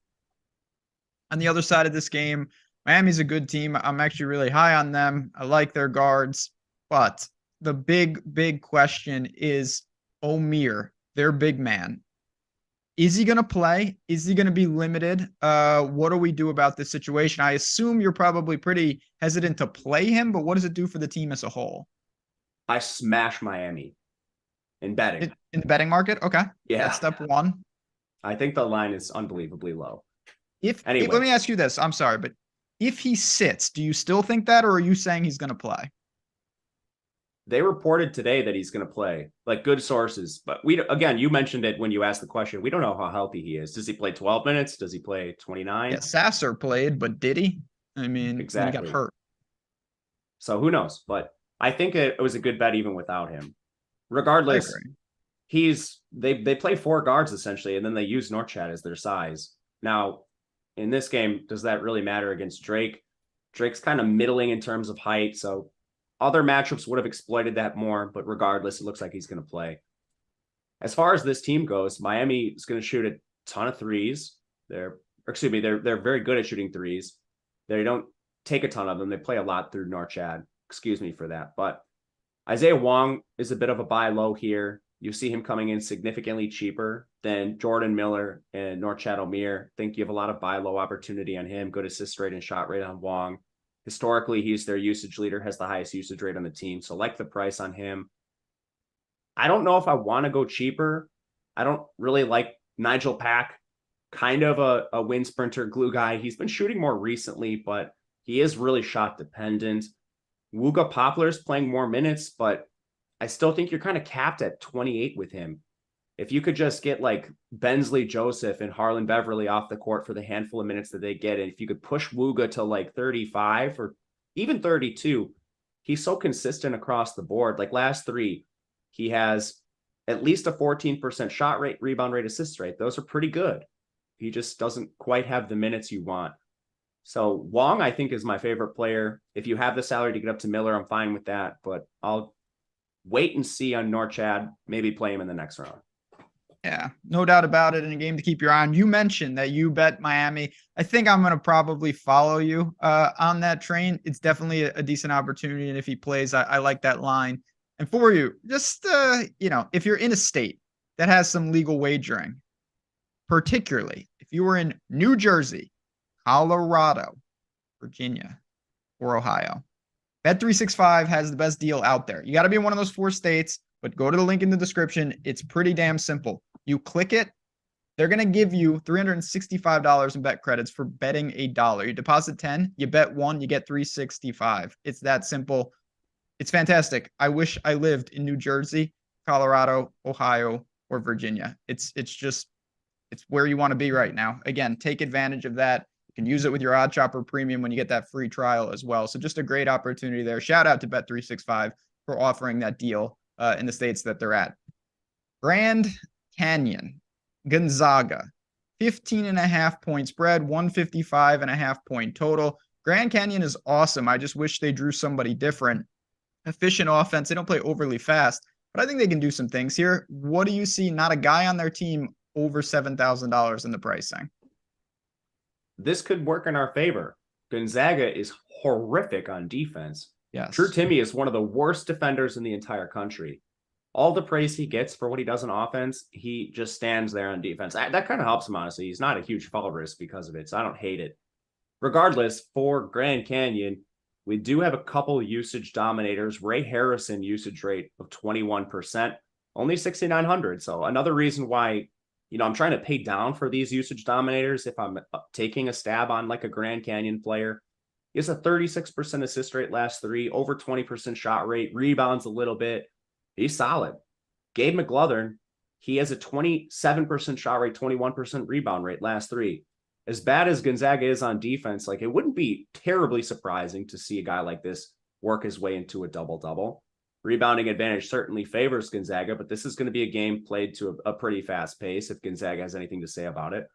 On the other side of this game, Miami's a good team. I'm actually really high on them. I like their guards, but the big question is Omier, their big man. Is he going to play? Is he going to be limited? What do we do about this situation? I assume you're probably pretty hesitant to play him, but what does it do for the team as a whole? I smash Miami in betting. In the betting market? Okay. Yeah. That's step one. I think the line is unbelievably low. Let me ask you this. I'm sorry, but if he sits, do you still think that, or are you saying he's going to play? They reported today that he's going to play, good sources. But you mentioned it when you asked the question. We don't know how healthy he is. Does he play 12 minutes? Does he play 29? Yeah, Sasser played, but did he? I mean, exactly. He got hurt. So who knows? But I think it was a good bet even without him. Regardless, they play 4 guards essentially, and then they use Norchad as their size. Now, in this game, does that really matter against Drake? Drake's kind of middling in terms of height, so other matchups would have exploited that more, but regardless, it looks like he's going to play. As far as this team goes, Miami is going to shoot a ton of threes. They're very good at shooting threes. They don't take a ton of them. They play a lot through Norchad. Excuse me for that. But Isaiah Wong is a bit of a buy low here. You see him coming in significantly cheaper than Jordan Miller and Norchad Omier. I think you have a lot of buy low opportunity on him. Good assist rate and shot rate on Wong. Historically, he's their usage leader, has the highest usage rate on the team. So like the price on him. I don't know if I want to go cheaper. I don't really like Nigel Pack, kind of a wind sprinter glue guy. He's been shooting more recently, but he is really shot dependent. Wooga Poplar's playing more minutes, but I still think you're kind of capped at 28 with him. If you could just get Bensley Joseph and Harlan Beverly off the court for the handful of minutes that they get, and if you could push Wooga to 35 or even 32, he's so consistent across the board. Last 3, he has at least a 14% shot rate, rebound rate, assist rate. Those are pretty good. He just doesn't quite have the minutes you want. So Wong, I think, is my favorite player. If you have the salary to get up to Miller, I'm fine with that, but I'll wait and see on Norchad, maybe play him in the next round. Yeah, no doubt about it. In a game to keep your eye on. You mentioned that you bet Miami. I think I'm going to probably follow you on that train. It's definitely a decent opportunity. And if he plays, I like that line. And for you, just, if you're in a state that has some legal wagering, particularly if you were in New Jersey, Colorado, Virginia, or Ohio, Bet365 has the best deal out there. You got to be in one of those 4 states, but go to the link in the description. It's pretty damn simple. You click it, they're going to give you $365 in bet credits for betting $1. You deposit 10, you bet 1, you get $365. It's that simple. It's fantastic. I wish I lived in New Jersey, Colorado, Ohio, or Virginia. It's where you want to be right now. Again, take advantage of that. You can use it with your Odd Chopper Premium when you get that free trial as well. So just a great opportunity there. Shout out to Bet365 for offering that deal in the states that they're at. Grand Canyon, Gonzaga, 15.5-point spread, 155.5-point total. Grand Canyon is awesome. I just wish they drew somebody different. Efficient offense. They don't play overly fast, but I think they can do some things here. What do you see? Not a guy on their team over $7,000 in the pricing. This could work in our favor. Gonzaga is horrific on defense. Yes. True Timmy is one of the worst defenders in the entire country. All the praise he gets for what he does on offense, he just stands there on defense. That kind of helps him, honestly. He's not a huge fall risk because of it, so I don't hate it. Regardless, for Grand Canyon, we do have a couple usage dominators. Ray Harrison usage rate of 21%, only 6,900. So another reason why, I'm trying to pay down for these usage dominators if I'm taking a stab on like a Grand Canyon player. He has a 36% assist rate last three, over 20% shot rate, rebounds a little bit. He's solid. Gabe McGlothern, he has a 27% shot rate, 21% rebound rate last three. As bad as Gonzaga is on defense, like it wouldn't be terribly surprising to see a guy like this work his way into a double-double. Rebounding advantage certainly favors Gonzaga, but this is going to be a game played to a pretty fast pace if Gonzaga has anything to say about it.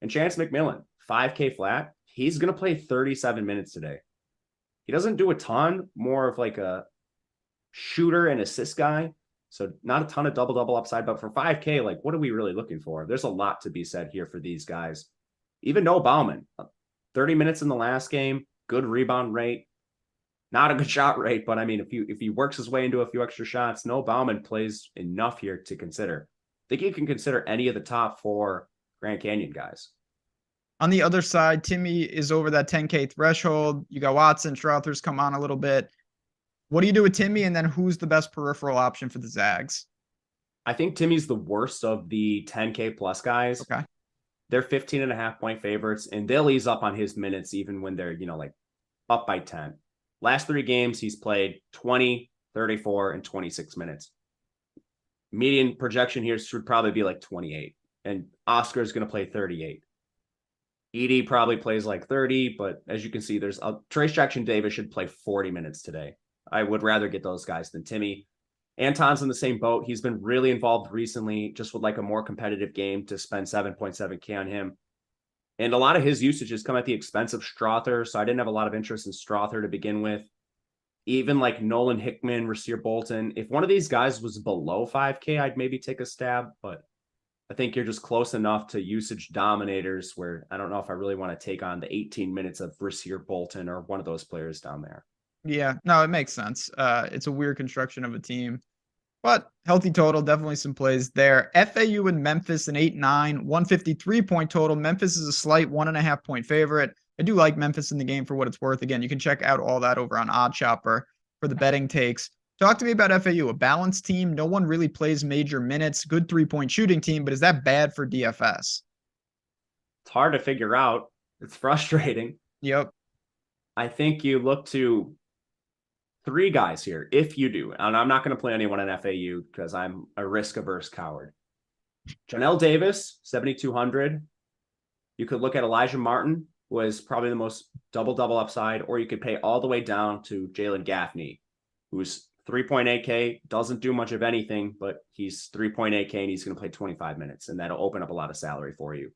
And Chance McMillan, 5K flat, he's going to play 37 minutes today. He doesn't do a ton, more of like a shooter and assist guy. So not a ton of double-double upside, but for 5K, like what are we really looking for? There's a lot to be said here for these guys. Even Noah Bauman, 30 minutes in the last game, good rebound rate, not a good shot rate, but I mean, if he works his way into a few extra shots, Noah Bauman plays enough here to consider. I think you can consider any of the top 4 Grand Canyon guys. On the other side, Timmy is over that 10K threshold. You got Watson, Strother's come on a little bit. What do you do with Timmy? And then who's the best peripheral option for the Zags? I think Timmy's the worst of the 10K plus guys. Okay. They're 15.5-point favorites, and they'll ease up on his minutes even when they're, like up by 10. Last 3 games, he's played 20, 34, and 26 minutes. Median projection here should probably be like 28, and Oscar's going to play 38. Edie probably plays like 30, but as you can see, there's Trace Jackson Davis should play 40 minutes today. I would rather get those guys than Timmy. Anton's in the same boat. He's been really involved recently, just with like a more competitive game to spend 7.7K on him. And a lot of his usage has come at the expense of Strother, so I didn't have a lot of interest in Strother to begin with. Even like Nolan Hickman, Rasir Bolton, if one of these guys was below 5K, I'd maybe take a stab, but I think you're just close enough to usage dominators where I don't know if I really want to take on the 18 minutes of Rasir Bolton or one of those players down there. Yeah, no, it makes sense. It's a weird construction of a team, but healthy total, definitely some plays there. FAU and Memphis, an 8-9, 153-point total. Memphis is a slight 1.5-point favorite. I do like Memphis in the game for what it's worth. Again, you can check out all that over on Odd Chopper for the betting takes. Talk to me about FAU, a balanced team. No one really plays major minutes. Good 3-point shooting team, but is that bad for DFS? It's hard to figure out. It's frustrating. Yep. I think you look to 3 guys here, if you do. And I'm not going to play anyone in FAU because I'm a risk-averse coward. Janelle Davis, 7,200. You could look at Elijah Martin, who is probably the most double-double upside, or you could pay all the way down to Jalen Gaffney, who's 3.8K, doesn't do much of anything, but he's 3.8K and he's going to play 25 minutes, and that'll open up a lot of salary for you.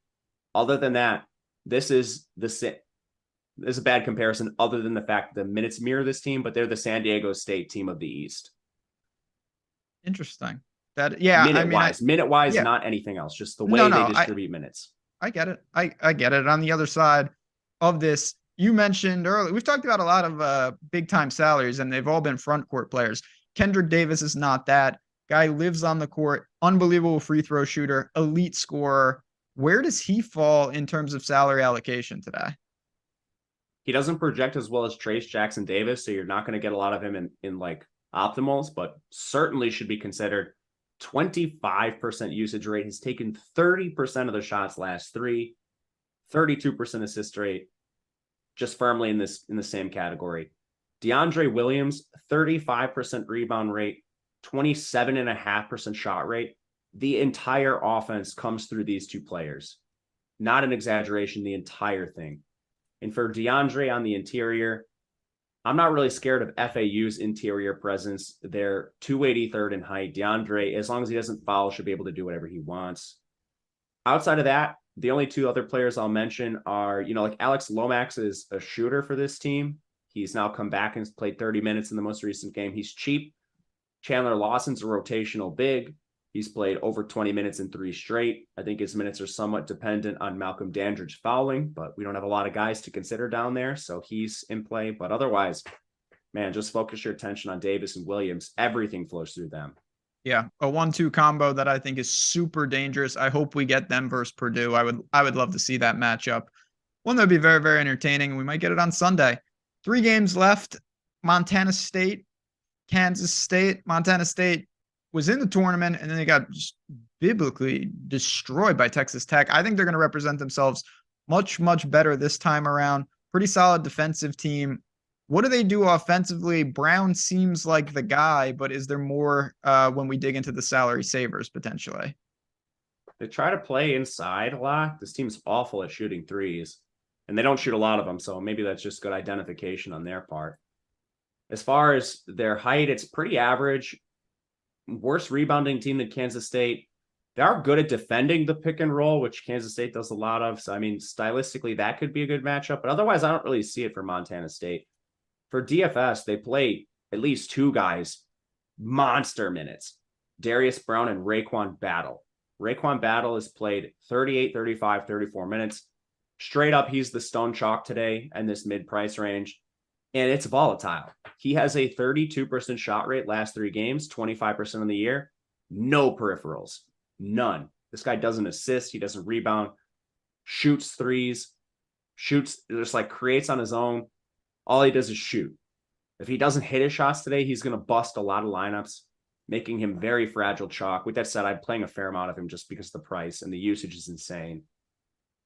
Other than that, this is a bad comparison other than the fact that the minutes mirror this team, but they're the San Diego State team of the East. Interesting. Minute-wise, yeah. Not anything else, just the way they distribute minutes. I get it. I get it. On the other side of this, you mentioned earlier, we've talked about a lot of big-time salaries, and they've all been front court players. Kendrick Davis is not that. Guy lives on the court, unbelievable free throw shooter, elite scorer. Where does he fall in terms of salary allocation today? He doesn't project as well as Trace Jackson Davis, so you're not going to get a lot of him in like optimals, but certainly should be considered. 25% usage rate. He's taken 30% of the shots last 3, 32% assist rate, just firmly in the same category. DeAndre Williams, 35% rebound rate, 27.5% shot rate. The entire offense comes through these 2 players. Not an exaggeration, the entire thing. And for DeAndre on the interior, I'm not really scared of FAU's interior presence. They're 283rd in height. DeAndre, as long as he doesn't foul, should be able to do whatever he wants. Outside of that, the only two other players I'll mention are, like Alex Lomax is a shooter for this team. He's now come back and played 30 minutes in the most recent game. He's cheap. Chandler Lawson's a rotational big. He's played over 20 minutes in 3 straight. I think his minutes are somewhat dependent on Malcolm Dandridge fouling, but we don't have a lot of guys to consider down there, so he's in play. But otherwise, man, just focus your attention on Davis and Williams. Everything flows through them. Yeah, a 1-2 combo that I think is super dangerous. I hope we get them versus Purdue. I would love to see that matchup. One that would be very, very entertaining. We might get it on Sunday. 3 games left. Montana State, Kansas State. Montana State was in the tournament, and then they got just biblically destroyed by Texas Tech. I think they're going to represent themselves much, much better this time around. Pretty solid defensive team. What do they do offensively? Brown seems like the guy, but is there more when we dig into the salary savers potentially? They try to play inside a lot. This team's awful at shooting threes, and they don't shoot a lot of them, so maybe that's just good identification on their part. As far as their height, it's pretty average. Worse rebounding team than Kansas State. They are good at defending the pick and roll, which Kansas State does a lot of. So, I mean, stylistically, that could be a good matchup. But otherwise, I don't really see it for Montana State. For DFS, they play at least 2 guys, monster minutes. Darius Brown and Raekwon Battle. Raekwon Battle has played 38, 35, 34 minutes. Straight up, he's the stone chalk today in this mid-price range. And it's volatile. He has a 32% shot rate last 3 games, 25% of the year. No peripherals. None. This guy doesn't assist. He doesn't rebound. Shoots threes. Shoots, just like creates on his own. All he does is shoot. If he doesn't hit his shots today, he's going to bust a lot of lineups, making him very fragile chalk. With that said, I'm playing a fair amount of him just because of the price, and the usage is insane.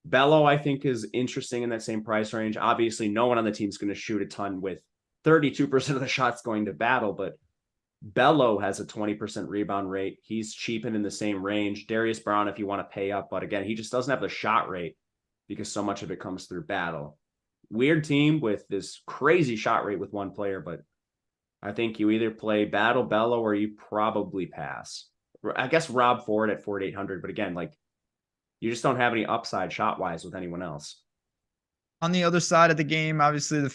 Bello, I think, is interesting in that same price range. Obviously, no one on the team is going to shoot a ton with 32% of the shots going to Battle, but Bello has a 20% rebound rate. He's cheap and in the same range. Darius Brown, if you want to pay up, but again, he just doesn't have the shot rate because so much of it comes through Battle. Weird team with this crazy shot rate with one player, but I think you either play Battle, Bello, or you probably pass. I guess Rob Ford at 4,800, but again, like, you just don't have any upside shot-wise with anyone else. On the other side of the game, obviously,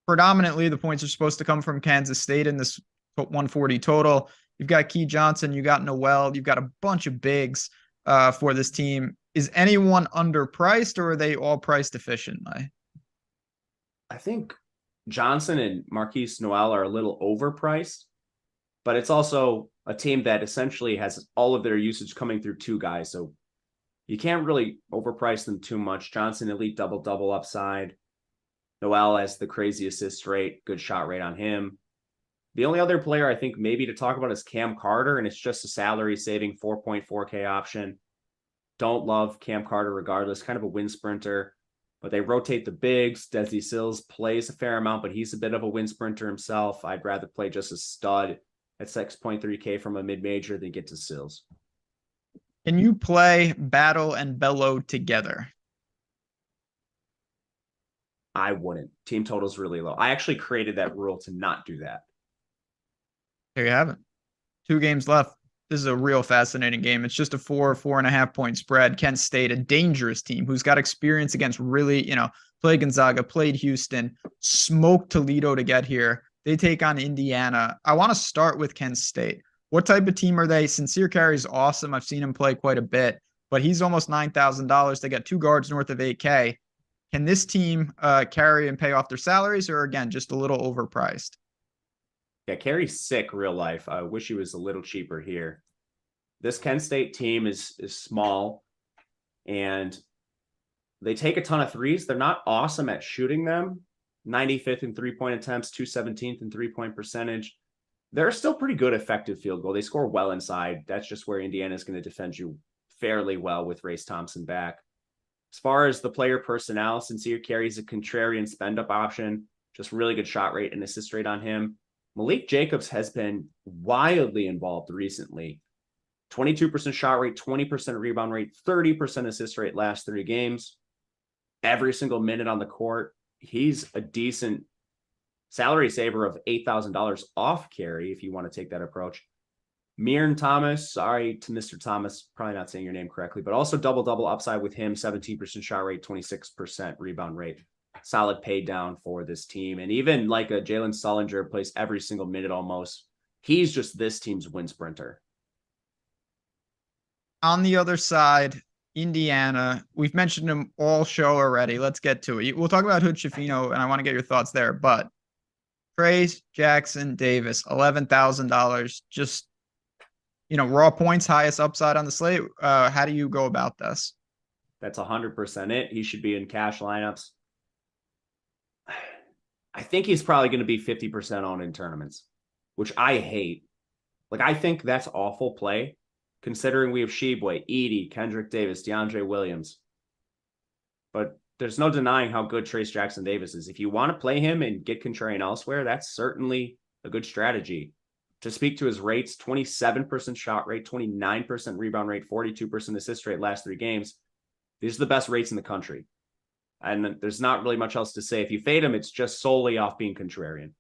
predominantly the points are supposed to come from Kansas State in this 140 total. You've got Key Johnson, you got Noel, you've got a bunch of bigs for this team. Is anyone underpriced, or are they all priced efficiently? I think Johnson and Marquise Noel are a little overpriced, but it's also a team that essentially has all of their usage coming through 2 guys. So you can't really overprice them too much. Johnson, elite double-double upside. Noel has the crazy assist rate, good shot rate on him. The only other player I think maybe to talk about is Cam Carter, and it's just a salary-saving 4.4K option. Don't love Cam Carter regardless, kind of a wind sprinter. But they rotate the bigs. Desi Sills plays a fair amount, but he's a bit of a wind sprinter himself. I'd rather play just a stud at 6.3K from a mid-major than get to Sills. Can you play Battle and Bello together? I wouldn't. Team total's really low. I actually created that rule to not do that. There you have it. 2 games left. This is a real fascinating game. It's just a 4.5 point spread. Kent State, a dangerous team who's got experience against really, played Gonzaga, played Houston, smoked Toledo to get here. They take on Indiana. I want to start with Kent State. What type of team are they? Sincere Carry's awesome. I've seen him play quite a bit, but he's almost $9,000. They got 2 guards north of 8K. Can this team carry and pay off their salaries, or again, just a little overpriced? Yeah, Carey's sick real life. I wish he was a little cheaper here. This Kent State team is small, and they take a ton of threes. They're not awesome at shooting them. 95th in 3-point attempts, 217th in 3-point percentage. They're still pretty good effective field goal. They score well inside. That's just where Indiana is going to defend you fairly well with Race Thompson back. As far as the player personnel, Sincere Carry's a contrarian spend-up option. Just really good shot rate and assist rate on him. Malik Jacobs has been wildly involved recently. 22% shot rate, 20% rebound rate, 30% assist rate last 3 games. every single minute on the court. He's a decent salary saver of $8,000 off carry if you want to take that approach. Mirren Thomas, sorry to Mr. Thomas, probably not saying your name correctly, but also double upside with him, 17% shot rate, 26% rebound rate. Solid pay down for this team. And even like a Jalen Sullinger plays every single minute almost. He's just this team's win sprinter. On the other side, Indiana, we've mentioned him all show already. Let's get to it. We'll talk about Hood Schifino, and I want to get your thoughts there. But Trayce Jackson Davis, $11,000, just raw points, highest upside on the slate. How do you go about this? That's 100% it. He should be in cash lineups. I think he's probably going to be 50% owned in tournaments, which I hate. Like, I think that's awful play, considering we have Sheboy, Edey, Kendrick Davis, DeAndre Williams. But there's no denying how good Trayce Jackson Davis is. If you want to play him and get contrarian elsewhere, that's certainly a good strategy. To speak to his rates, 27% shot rate, 29% rebound rate, 42% assist rate last 3 games. These are the best rates in the country. And there's not really much else to say. If you fade him, it's just solely off being contrarian.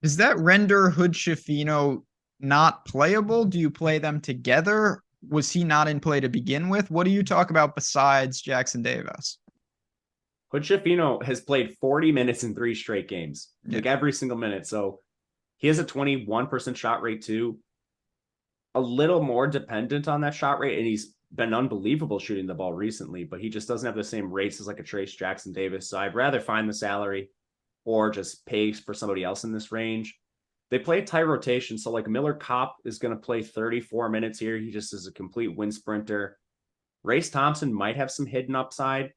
Does that render Hood Schifino not playable? Do you play them together? Was he not in play to begin with? What do you talk about besides Jackson Davis? Hood Schifino has played 40 minutes in 3 straight games, like every single minute. So he has a 21% shot rate too. A little more dependent on that shot rate, and he's been unbelievable shooting the ball recently, but he just doesn't have the same rates as like a Trayce Jackson Davis. So I'd rather find the salary or just pay for somebody else in this range. They play tight rotation. So like Miller Kopp is going to play 34 minutes here. He just is a complete wind sprinter. Race Thompson might have some hidden upside.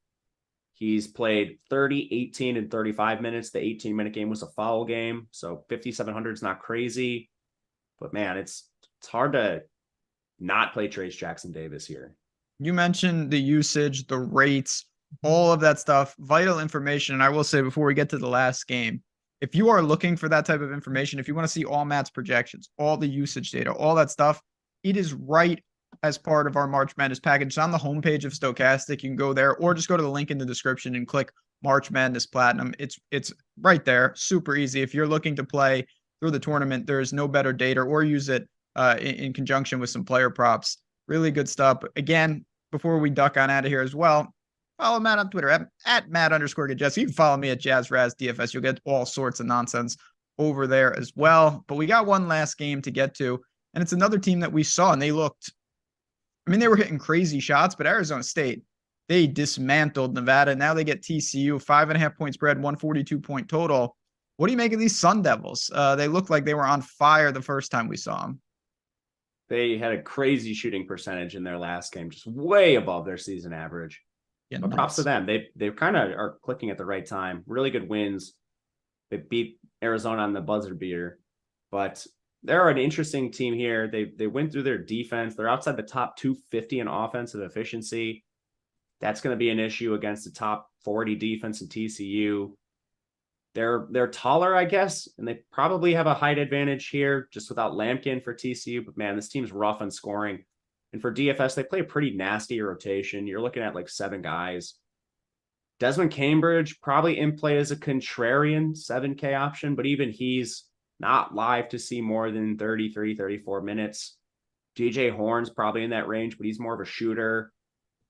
He's played 30, 18, and 35 minutes. The 18-minute game was a foul game. So 5,700 is not crazy. But man, it's hard to not play Trayce Jackson Davis here. You mentioned the usage, the rates, all of that stuff, vital information. And I will say before we get to the last game, if you are looking for that type of information, if you want to see all Matt's projections, all the usage data, all that stuff, it is right as part of our March Madness package. It's on the homepage of Stochastic. You can go there or just go to the link in the description and click March Madness Platinum. It's right there. Super easy. If you're looking to play through the tournament, there is no better data, or use it in conjunction with some player props. Really good stuff. Again, before we duck on out of here as well, follow Matt on Twitter at Matt_Gajewski. You can follow me at JazzRaz DFS. You'll get all sorts of nonsense over there as well. But we got one last game to get to, and it's another team that we saw, and they looked, they were hitting crazy shots, but Arizona State, they dismantled Nevada. Now they get TCU, 5.5 point spread, 142-point total. What do you make of these Sun Devils? They looked like they were on fire the first time we saw them. They had a crazy shooting percentage in their last game, just way above their season average. Yeah, but props to them. They kind of are clicking at the right time. Really good wins. They beat Arizona on the buzzer beater, but they're an interesting team here. They went through their defense. They're outside the top 250 in offensive efficiency. That's going to be an issue against the top 40 defense in TCU. They're taller, I guess, and they probably have a height advantage here just without Lampkin for TCU. But man, this team's rough on scoring. And for DFS, they play a pretty nasty rotation. You're looking at like 7 guys. Desmond Cambridge probably in play as a contrarian 7K option, but even he's not live to see more than 33, 34 minutes. DJ Horn's probably in that range, but he's more of a shooter.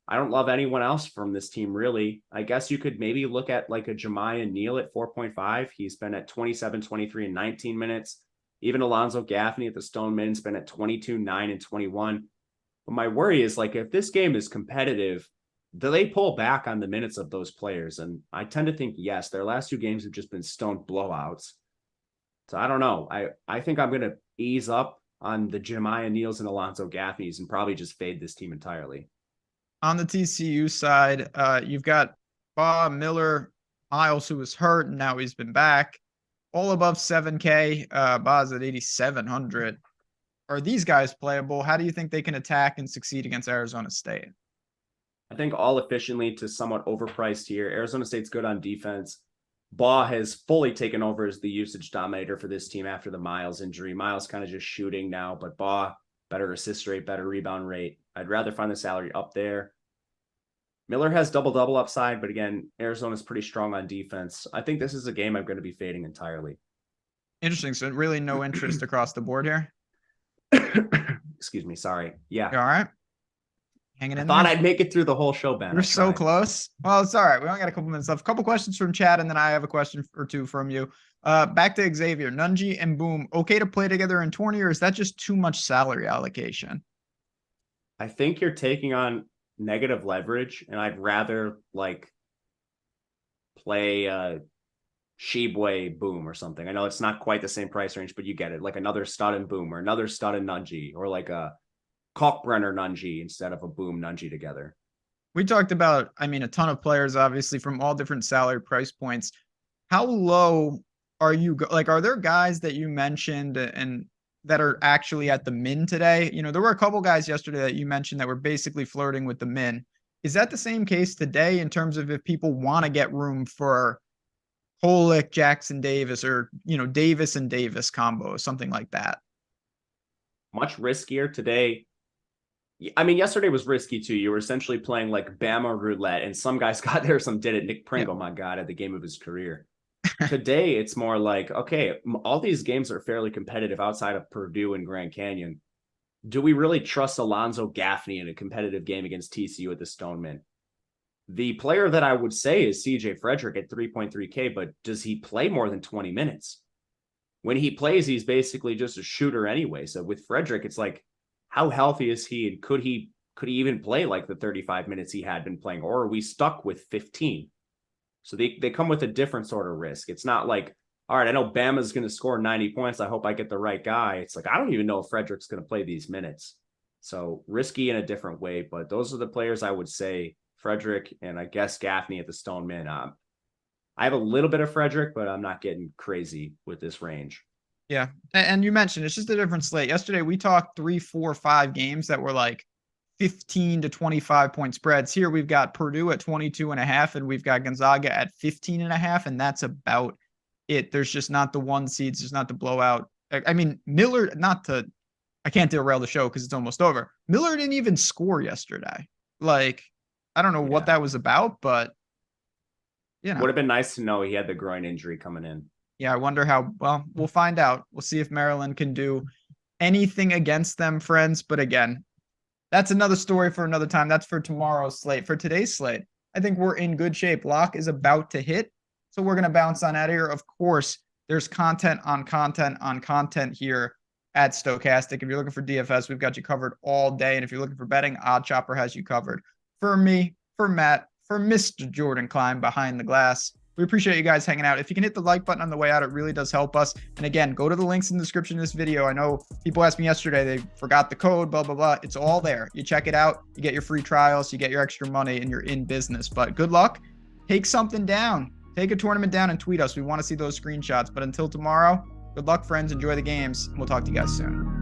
I don't love anyone else from this team, really. I guess you could maybe look at like a Jemiah Neal at 4.5. He's been at 27, 23, and 19 minutes. Even Alonzo Gaffney at the Stone Men's been at 22, 9, and 21. But my worry is, like, if this game is competitive, do they pull back on the minutes of those players? And I tend to think yes. Their last 2 games have just been stone blowouts. So I don't know. I think I'm going to ease up on the Jemiah Neals and Alonzo Gaffneys and probably just fade this team entirely. On the TCU side, you've got Bob Miller, Miles, who was hurt, and now he's been back. All above 7K. Bob's at 8,700. Are these guys playable? How do you think they can attack and succeed against Arizona State? I think all efficiently to somewhat overpriced here. Arizona State's good on defense. Baugh has fully taken over as the usage dominator for this team after the Miles injury. Miles kind of just shooting now, but Baugh, better assist rate, better rebound rate. I'd rather find the salary up there. Miller has double-double upside, but again, Arizona's pretty strong on defense. I think this is a game I'm going to be fading entirely. Interesting. So really no interest across the board here. Excuse me. Sorry. Yeah. You all right? Hanging in I thought there? I'd make it through the whole show, Ben. We're so close. Well, it's all right. We only got a couple minutes left. A couple questions from chat, and then I have a question or two from you. Back to Xavier. Nunji and Boom, okay to play together in 20, or is that just too much salary allocation? I think you're taking on negative leverage, and I'd rather like play Shibwe Boom or something. I know it's not quite the same price range, but you get it. Like another stud and Boom, or another stud and Nunji, or like a Kalkbrenner Nunji instead of a Boom Nunji together. We talked about, I mean, a ton of players, obviously, from all different salary price points. How low are you? Like, are there guys that you mentioned and that are actually at the min today? You know, there were a couple guys yesterday that you mentioned that were basically flirting with the min. Is that the same case today in terms of if people want to get room for Holick, Jackson Davis, or, you know, Davis and Davis combo, something like that? Much riskier today. I mean, yesterday was risky too. You were essentially playing like Bama roulette, and some guys got there, some did it. Nick Pringle, my God, at the game of his career. Today, it's more like, okay, all these games are fairly competitive outside of Purdue and Grand Canyon. Do we really trust Alonzo Gaffney in a competitive game against TCU at the Stoneman? The player that I would say is CJ Frederick at 3.3K, but does he play more than 20 minutes? When he plays, he's basically just a shooter anyway. So with Frederick, it's like, how healthy is he? And could he even play like the 35 minutes he had been playing? Or are we stuck with 15? So they come with a different sort of risk. It's not like, all right, I know Bama's going to score 90 points. I hope I get the right guy. It's like, I don't even know if Frederick's going to play these minutes. So risky in a different way. But those are the players I would say, Frederick and I guess Gaffney at the Stoneman. I have a little bit of Frederick, but I'm not getting crazy with this range. Yeah. And you mentioned it's just a different slate. Yesterday, we talked 3, 4, 5 games that were like 15 to 25 point spreads. Here we've got Purdue at 22.5, and we've got Gonzaga at 15.5, and that's about it. There's just not the one seeds. There's not the blowout. I mean, Miller, I can't derail the show because it's almost over. Miller didn't even score yesterday. Like, I don't know what that was about, but you know, would have been nice to know he had the groin injury coming in. Yeah, I wonder how. Well, we'll find out. We'll see if Maryland can do anything against them, friends. But again, that's another story for another time. That's for tomorrow's slate. For today's slate, I think we're in good shape. Lock is about to hit, so we're going to bounce on out of here. Of course, there's content on content on content here at Stokastic. If you're looking for DFS, we've got you covered all day. And if you're looking for betting, Odd Chopper has you covered. For me, for Matt, for Mr. Jordan Klein behind the glass, we appreciate you guys hanging out. If you can hit the like button on the way out, it really does help us. And again, go to the links in the description of this video. I know people asked me yesterday, they forgot the code, blah, blah, blah. It's all there. You check it out. You get your free trials. You get your extra money, and you're in business. But good luck. Take something down. Take a tournament down and tweet us. We want to see those screenshots. But until tomorrow, good luck, friends. Enjoy the games. And we'll talk to you guys soon.